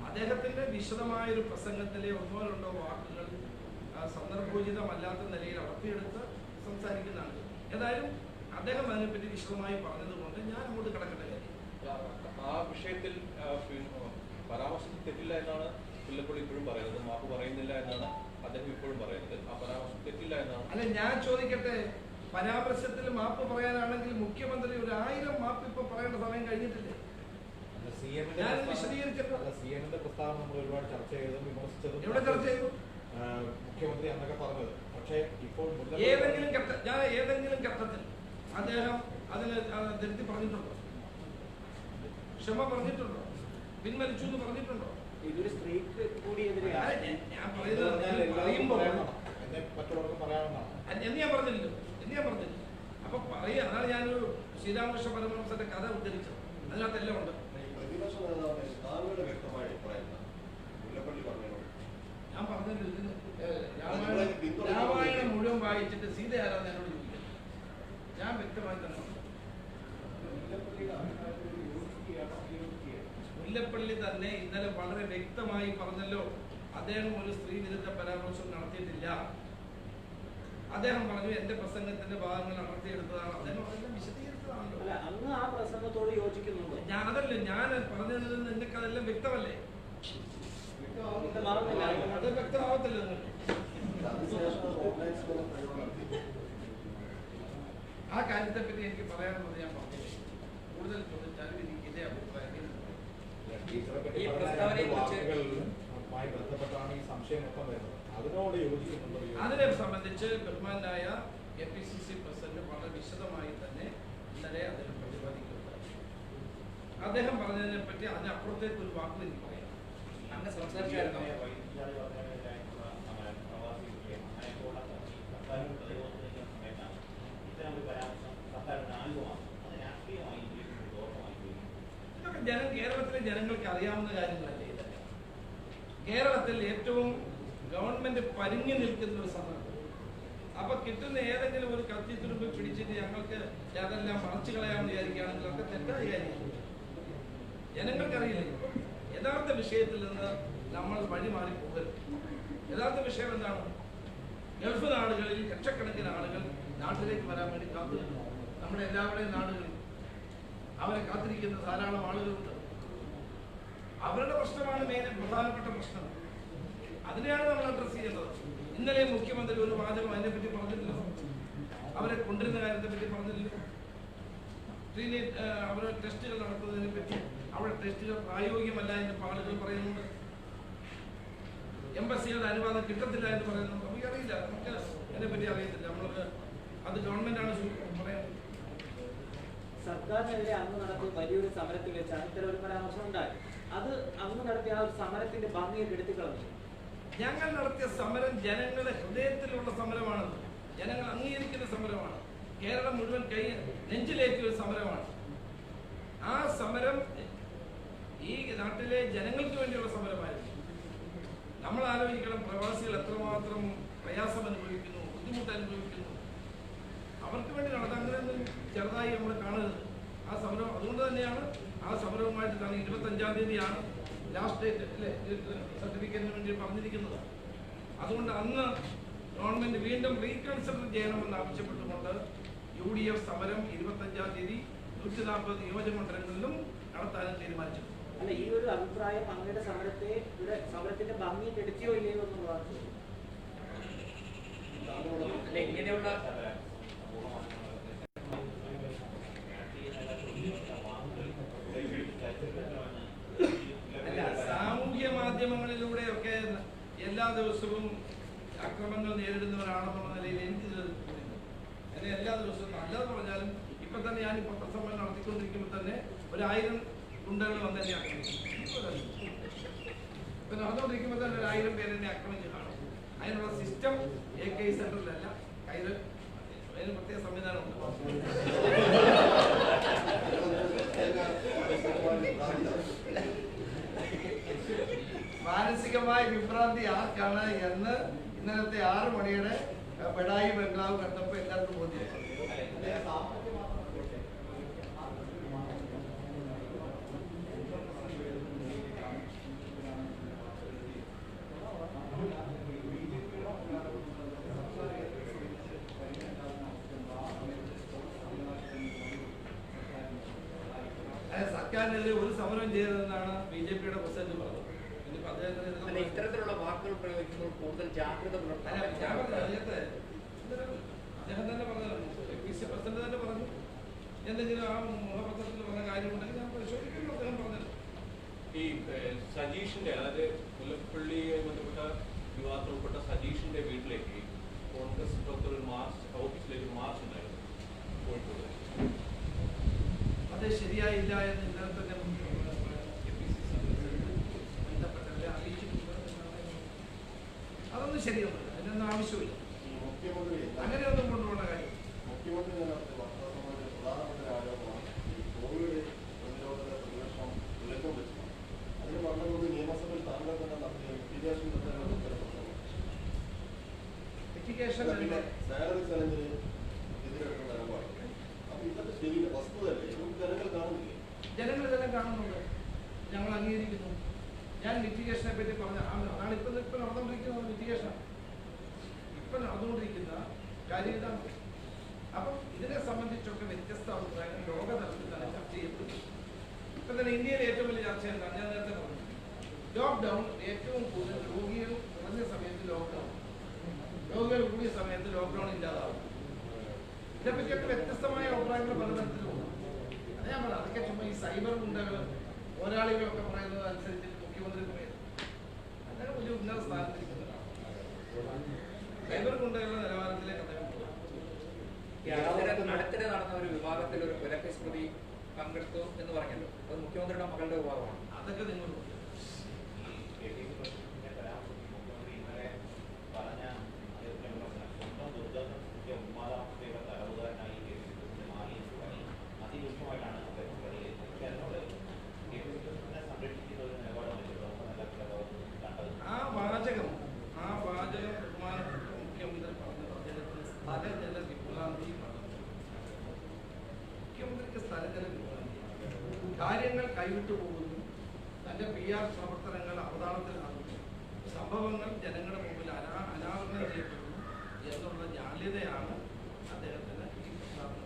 അദ്ദേഹത്തിന്റെ വിശദമായൊരു പ്രസംഗത്തിലെ ഒന്നോ രണ്ടോ വാക്കുകൾ സന്ദർഭോചിതമല്ലാത്ത നിലയിൽ അടർത്തിയെടുത്ത് സംസാരിക്കുന്നതാണ്. ഏതായാലും അദ്ദേഹം അതിനെപ്പറ്റി വിശദമായി പറഞ്ഞതുകൊണ്ട് ഞാൻ അങ്ങോട്ട് കിടക്കേണ്ട കാര്യം. ആ വിഷയത്തിൽ പരാമർശത്തിൽ തെറ്റില്ല എന്നാണ് മുല്ലപ്പള്ളി ഇപ്പോഴും പറയുന്നത്. മാപ്പ് പറയുന്നില്ല എന്നാണ് അദ്ദേഹം ഇപ്പോഴും പറയുന്നത്. ആ പരാമർശം തെറ്റില്ല എന്നാണ്. അല്ല, ഞാൻ ചോദിക്കട്ടെ, പരാമർശത്തിൽ മാപ്പ് പറയാനാണെങ്കിൽ മുഖ്യമന്ത്രി 1000 മാപ്പ് ഇപ്പൊ പറയേണ്ട സമയം കഴിഞ്ഞിട്ടില്ലേ? ഞാൻ വിശദീകരിച്ചപ്പോൾ CM-ന്റെ പ്രസ്താവന നമ്മൾ ഒരുപാട് ചർച്ച ചെയ്തതും വിമർശിച്ചതും എവിടെ ചർച്ച ചെയ്തു? മുഖ്യമന്ത്രി അന്നൊക്കെ പറഞ്ഞത്. പക്ഷേ ഇപ്പോൾ ഏതെങ്കിലും ഘട്ടത്തിൽ അദ്ദേഹം അതിന് തിരുത്തി പറഞ്ഞിട്ടുണ്ടോ? ക്ഷമ പറഞ്ഞിട്ടുണ്ടോ? പിൻവലിച്ചു എന്ന് പറഞ്ഞിട്ടുണ്ടോ? ഇതൊരു സ്ത്രീക്ക് കൂടി എതിരെയാണ്. ഞാൻ പറയുമ്പോൾ മറ്റുള്ളവർക്ക് പറയാവുന്നതാണ് എന്ന് ഞാൻ പറഞ്ഞില്ലല്ലോ. അപ്പൊ പറയുക, അതാണ് ഞാനൊരു ശ്രീരാമകൃഷ്ണ പരമഹംസന്റെ കഥ ഉദ്ധരിച്ചത്. അതിനകത്തെല്ലാം ഉണ്ട്. പ്രതിപക്ഷ നേതാവിനെ താങ്കളുടെ വ്യക്തമായ അഭിപ്രായം മുല്ലപ്പള്ളി പറഞ്ഞത്? ഞാൻ പറഞ്ഞല്ലോ, ഇതിന് രാമായണം മുഴുവൻ വായിച്ചിട്ട് സീത ആരാന്ന് എന്നോട് ചോദിക്കുന്നത്. ഞാൻ വ്യക്തമായി തന്നെ മുല്ലപ്പള്ളി തന്നെ ഇന്നലെ വളരെ വ്യക്തമായി പറഞ്ഞല്ലോ, അദ്ദേഹം ഒരു സ്ത്രീ വിരുദ്ധ പരാമർശം നടത്തിയിട്ടില്ല. അദ്ദേഹം പറഞ്ഞു എന്റെ പ്രസംഗത്തിന്റെ ഭാഗങ്ങൾ അടർത്തിയെടുത്തതാണ്. അദ്ദേഹം അതെല്ലാം വിശദീകരിച്ചതാണല്ലോ. അന്ന് ആ പ്രസംഗത്തോട് യോജിക്കുന്നുണ്ടോ? ഞാൻ പറഞ്ഞതിൽ നിന്ന് നിങ്ങൾക്ക് അതെല്ലാം വ്യക്തമല്ലേ? അത് വ്യക്തമാവത്തില്ല. ആ കാര്യത്തെ പറ്റി എനിക്ക് പറയാനുള്ളത് ഞാൻ പറഞ്ഞു. കൂടുതൽ ചോദിച്ചാലും എനിക്ക് ഇതേ അഭിപ്രായം. ഈ പ്രസ്താവനയുമായി ബന്ധപ്പെട്ടാണ് ഈ സംശയം മൊത്തം വരുന്നത്. അതിനോട് യോജിക്കുന്നുണ്ടോ? അതിനെ സംബന്ധിച്ച് ബഹുമാനായ KPCC പ്രസിഡന്റ് വളരെ വിശദമായി തന്നെ ഇന്നലെ അതിൽ പ്രതിപാദിക്കുന്നത്. അദ്ദേഹം പറഞ്ഞതിനെ പറ്റി അതിനപ്പുറത്തേക്ക് ഒരു വാക്ക് എനിക്ക് പറയാം. അങ്ങനെ സംസാരിച്ചായിരുന്നു. ഇതൊക്കെ കേരളത്തിലെ ജനങ്ങൾക്ക് അറിയാവുന്ന കാര്യങ്ങളല്ലേ? ഇതൊക്കെ കേരളത്തിൽ ഏറ്റവും ഗവൺമെന്റ് പരിങ്ങി നിൽക്കുന്ന ഒരു സന്ദർഭം. അപ്പൊ കിട്ടുന്ന ഏതെങ്കിലും ഒരു കത്തിത്തുരുമ്പ് പിടിച്ചിട്ട് ഞങ്ങൾക്ക് അതെല്ലാം മറച്ചു കളയാമെന്ന് വിചാരിക്കുകയാണെങ്കിൽ ഒക്കെ തെറ്റായ കാര്യമാണ്. ജനങ്ങൾക്കറിയില്ല. യഥാർത്ഥ വിഷയത്തിൽ നിന്ന് നമ്മൾ വഴിമാറി പോകരുത്. യഥാർത്ഥ വിഷയം എന്താണ്? ഗൾഫ് നാടുകളിൽ ലക്ഷക്കണക്കിന് ആളുകൾ നാട്ടിലേക്ക് വരാൻ വേണ്ടി കാത്തിരിക്കുന്നു. നമ്മുടെ എല്ലാവരുടെയും നാടുകളിൽ അവരെ കാത്തിരിക്കുന്ന ധാരാളം ആളുകളുണ്ട്. അവരുടെ പ്രശ്നമാണ് പ്രധാനപ്പെട്ട പ്രശ്നം. അതിനെയാണ് നമ്മൾ അഡ്രസ് ചെയ്യേണ്ടത്. ഇന്നലെ മുഖ്യമന്ത്രി ഒരു വാചകം അതിനെപ്പറ്റി പറഞ്ഞിട്ടില്ല. അവരെ കൊണ്ടിരുന്ന കാര്യത്തെ പറ്റി പറഞ്ഞില്ല. അവരുടെ ടെസ്റ്റുകൾ നടത്തുന്നതിനെ പറ്റി അവിടെ ടെസ്റ്റുകൾ പ്രായോഗികമല്ല എന്ന് ആളുകൾ പറയുന്നുണ്ട്. എംബസിയുടെ അനുവാദം കിട്ടത്തില്ല എന്ന് പറയുന്നുണ്ട്. നമുക്കറിയില്ല, നമുക്ക് അതിനെപ്പറ്റി അറിയത്തില്ല. നമ്മളത് അത് ഗവൺമെന്റാണ് പറയുന്നത്. സർക്കാരിനെതിരെ അന്ന് നടത്തിയ വലിയൊരു സമരത്തിൽ വെച്ചാണ് ഇത്തരം ഒരു പരാമർശം ഉണ്ടായി. അത് അന്ന് നടത്തിയ ആ ഒരു സമരത്തിന്റെ ഭംഗിയെ കെടുത്തിക്കളഞ്ഞു. ഞങ്ങൾ നടത്തിയ സമരം ജനങ്ങളുടെ ഹൃദയത്തിലുള്ള സമരമാണെന്ന്, ജനങ്ങൾ അംഗീകരിക്കുന്ന സമരമാണ്, കേരളം മുഴുവൻ നെഞ്ചിലേറ്റിയ ഒരു സമരമാണ്. ആ സമരം ഈ നാട്ടിലെ ജനങ്ങൾക്ക് വേണ്ടിയുള്ള സമരമായിരുന്നു. നമ്മൾ ആലോചിക്കണം, പ്രവാസികൾ എത്രമാത്രം പ്രയാസം അനുഭവിക്കുന്നു, ബുദ്ധിമുട്ട് അനുഭവിക്കുന്നു. അവർക്ക് വേണ്ടി നടത്താൻ അങ്ങനെയൊന്നും ചെറുതായി നമ്മൾ കാണരുത് ആ സമരം. അതുകൊണ്ട് തന്നെയാണ് ആ സമരവുമായിട്ട് 25-ാം തീയതിയാണ് ലാസ്റ്റ് ഡേറ്റ് അല്ലേ സർട്ടിഫിക്കറ്റിന് വേണ്ടി പറഞ്ഞിരിക്കുന്നത്. അതുകൊണ്ട് അന്ന് ഗവൺമെന്റ് വീണ്ടും റീകൺസിഡർ ചെയ്യണമെന്ന് ആവശ്യപ്പെട്ടുകൊണ്ട് UDF സമരം 25-ാം തീയതി 140 നിയോജകമണ്ഡലങ്ങളിലും നടത്താനും തീരുമാനിച്ചു. അല്ല, ഈ ഒരു അഭിപ്രായം അങ്ങയുടെ സമരത്തിന്റെ ഭംഗി കെടുത്തിയോ ഇല്ലയോ എന്നുള്ളതാണ്. അല്ല, ഇങ്ങനെയുള്ള അല്ല, സാമൂഹ്യ മാധ്യമങ്ങളിലൂടെയൊക്കെ എല്ലാ ദിവസവും അക്രമങ്ങൾ നേരിടുന്നവരാണെന്നുള്ള നിലയിൽ എനിക്ക് തോന്നുന്നു. എന്നെ എല്ലാ ദിവസവും നല്ലത് പറഞ്ഞാലും ഇപ്പൊ തന്നെ ഞാൻ പത്രസമ്മേളനം നടത്തിക്കൊണ്ടിരിക്കുമ്പോൾ തന്നെ 1000 ഗുണ്ടകൾ വന്ന് എന്നെ ആക്രമിക്കും. ഇപ്പൊ നടന്നുകൊണ്ടിരിക്കുമ്പോൾ തന്നെ 1000 പേര് എന്നെ ആക്രമിച്ച് കാണും. അതിനുള്ള സിസ്റ്റം AK സെന്ററിലല്ല, കയ്യിൽ അതിന് പ്രത്യേക സംവിധാനമുണ്ട്. മാനസികമായ വിഭ്രാന്തി ആർക്കാണ് എന്ന് ഇന്നലത്തെ 6 മണിയുടെ ബഡായി ബംഗ്ലാവ് കണ്ടപ്പോൾ എല്ലാവർക്കും ബോധ്യമായി. സർക്കാരിനെതിരെ ഒരു സമരം ചെയ്തതെന്നാണ് BJP-യുടെ പ്രസിഡന്റ് പറഞ്ഞത്. ഇത്തരത്തിലുള്ള വാക്കുകൾ പ്രയോഗിക്കുമ്പോൾ കൂടുതൽ ജാഗ്രത അദ്ദേഹം തന്നെ പറഞ്ഞു, APC പ്രസിഡന്റ് തന്നെ പറഞ്ഞു, എന്തെങ്കിലും ആ മുഖപത്രത്തിൽ പറഞ്ഞ കാര്യമുണ്ടെങ്കിൽ ഞാൻ പരിശോധിക്കുന്നു അദ്ദേഹം പറഞ്ഞത്. ഈ സജീഷിന്റെ, അതായത് മുല്ലപ്പള്ളിയുമായി ബന്ധപ്പെട്ട വിവാദത്തിൽ ഉൾപ്പെട്ട സജീഷിന്റെ വീട്ടിലേക്ക് കോൺഗ്രസ് പ്രവർത്തകർ ഒരു മാർച്ച്, ഓഫീസിലേക്ക് മാർച്ച് ഉണ്ടായിരുന്നു കോഴിക്കോട്. അത് ശരിയായില്ല എന്ന് ഇന്നലെ തന്നെ ബന്ധപ്പെട്ടവരെ അറിയിച്ചിട്ടുണ്ട്. അതൊന്നും ശരിയൊന്നുമില്ല, അതിനൊന്നും ആവശ്യമില്ല, അങ്ങനെയൊന്നും കൊണ്ടുപോകേണ്ട കാര്യം. മുഖ്യമന്ത്രി നടത്തിയ വാർത്താസമ്മേളനത്തിൽ പ്രധാനപ്പെട്ട ആരോപണമാണ് ഈ കോവിഡ് പ്രതിരോധ പ്രതിപക്ഷം ഉലക്കം വെച്ചത്. അതിന് പറഞ്ഞുകൊണ്ട് നിയമസഭയിൽ താങ്കൾ തന്നെ നടത്തിയ മിറ്റിഗേഷൻ പിന്നെ സാലറി ചലഞ്ചിന് എതിരെടുക്കുന്ന നിലപാട്. അപ്പൊ ഇതൊക്കെ ശരിയില്ല, വസ്തുതയല്ലേ? ഇതൊന്നും ജനങ്ങൾ കാണുന്നില്ലേ? ജനങ്ങൾ ഇതെല്ലാം കാണുന്നുണ്ട്, ഞങ്ങൾ അംഗീകരിക്കുന്നു. ഞാൻ മിറ്റിഗേഷനെ പറ്റി പറഞ്ഞ അതാണ് ഇപ്പൊ നടന്നുകൊണ്ടിരിക്കുന്നത്. മിറ്റിഗേഷൻ ഇപ്പൊ നടന്നുകൊണ്ടിരിക്കുന്ന കാര്യം ഇതാണ്. അപ്പം ഇതിനെ സംബന്ധിച്ചൊക്കെ വ്യത്യസ്ത അഭിപ്രായങ്ങൾ ലോകതലത്തിൽ തന്നെ ചർച്ച ചെയ്യപ്പെടുന്നു. ഇപ്പൊ തന്നെ ഇന്ത്യയിലെ ഏറ്റവും വലിയ ചർച്ച എന്താണ്? ഞാൻ നേരത്തെ പറഞ്ഞു, ലോക്ക്ഡൌൺ ഏറ്റവും കൂടുതൽ രോഗികൾ കുറഞ്ഞ സമയത്ത് ലോക്ക്ഡൌൺ, രോഗികൾ കൂടിയ സമയത്ത് ലോക്ക്ഡൌൺ ഇല്ലാതാവും. ഇതിനെപ്പറ്റിയൊക്കെ വ്യത്യസ്തമായ അഭിപ്രായങ്ങൾ പലതരത്തിലുണ്ട്. അത് ഞാൻ പറഞ്ഞു, അതൊക്കെ ചുമ്മാ ഈ സൈബർ ഗുണ്ടകൾ പോരാളികളൊക്കെ പറയുന്നത് അനുസരിച്ച് മുഖ്യമന്ത്രി പറയുന്നത് അദ്ദേഹം വലിയ ഉന്നത സ്ഥാനത്തിരിക്കുന്നതാണ്. സൈബർ ഗുണ്ടകളുടെ നിലവാരത്തിലേക്ക് അദ്ദേഹം പോകും. അടുത്തിടെ നടന്ന ഒരു വിവാദത്തിൽ ഒരു കൊലക്കേസ് പ്രതി പങ്കെടുത്തു എന്ന് പറഞ്ഞല്ലോ, അത് മുഖ്യമന്ത്രിയുടെ മകളുടെ വിവാദമാണ്. അതൊക്കെ നിങ്ങൾ ആ വാചകം ബഹുമാനപ്പെട്ട മുഖ്യമന്ത്രി പറഞ്ഞത് അദ്ദേഹത്തിന് സ്ഥലജല വിഭ്രാന്തി. മുഖ്യമന്ത്രിക്ക് സ്ഥലജല വിഭ്രാന്തി, കാര്യങ്ങൾ കൈവിട്ടു പോകുന്നു, തന്റെ PR പ്രവർത്തനങ്ങൾ അവതാളത്തിലാകുന്നു, സംഭവങ്ങൾ ജനങ്ങളുടെ മുമ്പിൽ അനാവരണം ചെയ്യപ്പെടുന്നു എന്നുള്ള ജാള്യതയാണ് അദ്ദേഹത്തിന് ഈ പ്രസ്താവന.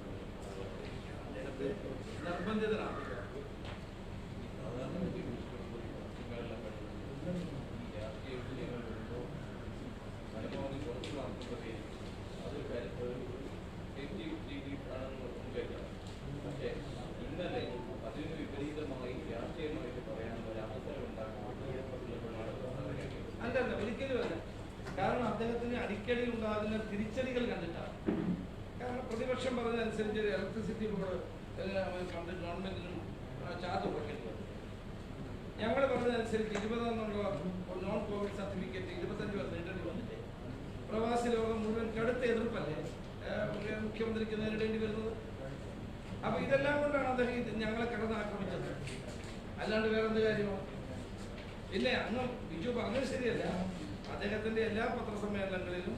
അദ്ദേഹത്തെ നിർബന്ധിതനാണ്. പക്ഷേ ഇന്നലെ അതിന് വിപരീതമായി രാഷ്ട്രീയമായിട്ട് പറയാനുള്ള ഒരു അവസരം അല്ലല്ല, ഒരിക്കലും അല്ല. കാരണം അദ്ദേഹത്തിന് അടിക്കടി ഉണ്ടാകുന്ന തിരിച്ചടികൾ കണ്ടിട്ടാണ്. കാരണം പ്രതിപക്ഷം പറഞ്ഞതനുസരിച്ച് ഇലക്ട്രിസിറ്റി ബോർഡ് പണ്ട് ഗവൺമെന്റിനും ചാർജ് കുറയ്ക്കേണ്ടി വന്നു. ഞങ്ങൾ പറഞ്ഞതനുസരിച്ച് 20 എന്നുള്ള നോൺ കോവിഡ് സർട്ടിഫിക്കറ്റ് 25 വരെ നീട്ടേണ്ടി വന്നില്ലേ? പ്രവാസി ലോകം മുഴുവൻ കടുത്ത എതിർപ്പല്ലേ മുഖ്യമന്ത്രിക്ക് നേരിടേണ്ടി വരുന്നത്? അപ്പൊ ഇതെല്ലാം കൊണ്ടാണ് അദ്ദേഹം ഞങ്ങളെ കടന്നാക്രമിച്ചത്, അല്ലാണ്ട് വേറെന്ത് കാര്യമോ? പിന്നെ അന്ന് ബിജു പറഞ്ഞത് ശരിയല്ല. അദ്ദേഹത്തിന്റെ എല്ലാ പത്രസമ്മേളനങ്ങളിലും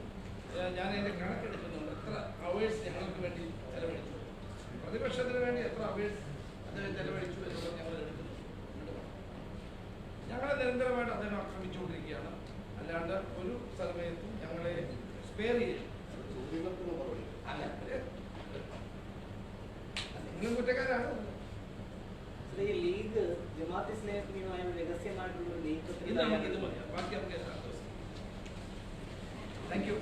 ഞാൻ അതിന്റെ കണക്കെടുക്കുന്നുണ്ട്. എത്ര അവേഴ്സ് ഞങ്ങൾക്ക് വേണ്ടി ചെലവഴിച്ചു, പ്രതിപക്ഷത്തിന് വേണ്ടി എത്ര അവേഴ്സ് അദ്ദേഹം ചെലവഴിച്ചു എന്നുള്ളത് ഞങ്ങൾ എടുക്കുന്നു. ഞങ്ങളെ നിരന്തരമായിട്ട് അദ്ദേഹം ആക്രമിച്ചുകൊണ്ടിരിക്കുകയാണ്, അല്ലാണ്ട് ഒരു സമയത്തും ഞങ്ങളെ സ്പെയർ ചെയ്യും. ചോദ്യങ്ങൾക്കുള്ള മറുപടി അല്ല, നിങ്ങളും കുറ്റക്കാരാണ്. ഈ ലീഗ് ജമാഅത്ത് ഇസ്ലാമിയുമായ രഹസ്യമായിട്ടുള്ള ഒരു ലീഗ് ഇത് നമുക്ക് ഇത് മതി, ബാക്കി നമുക്ക് താങ്ക് യു.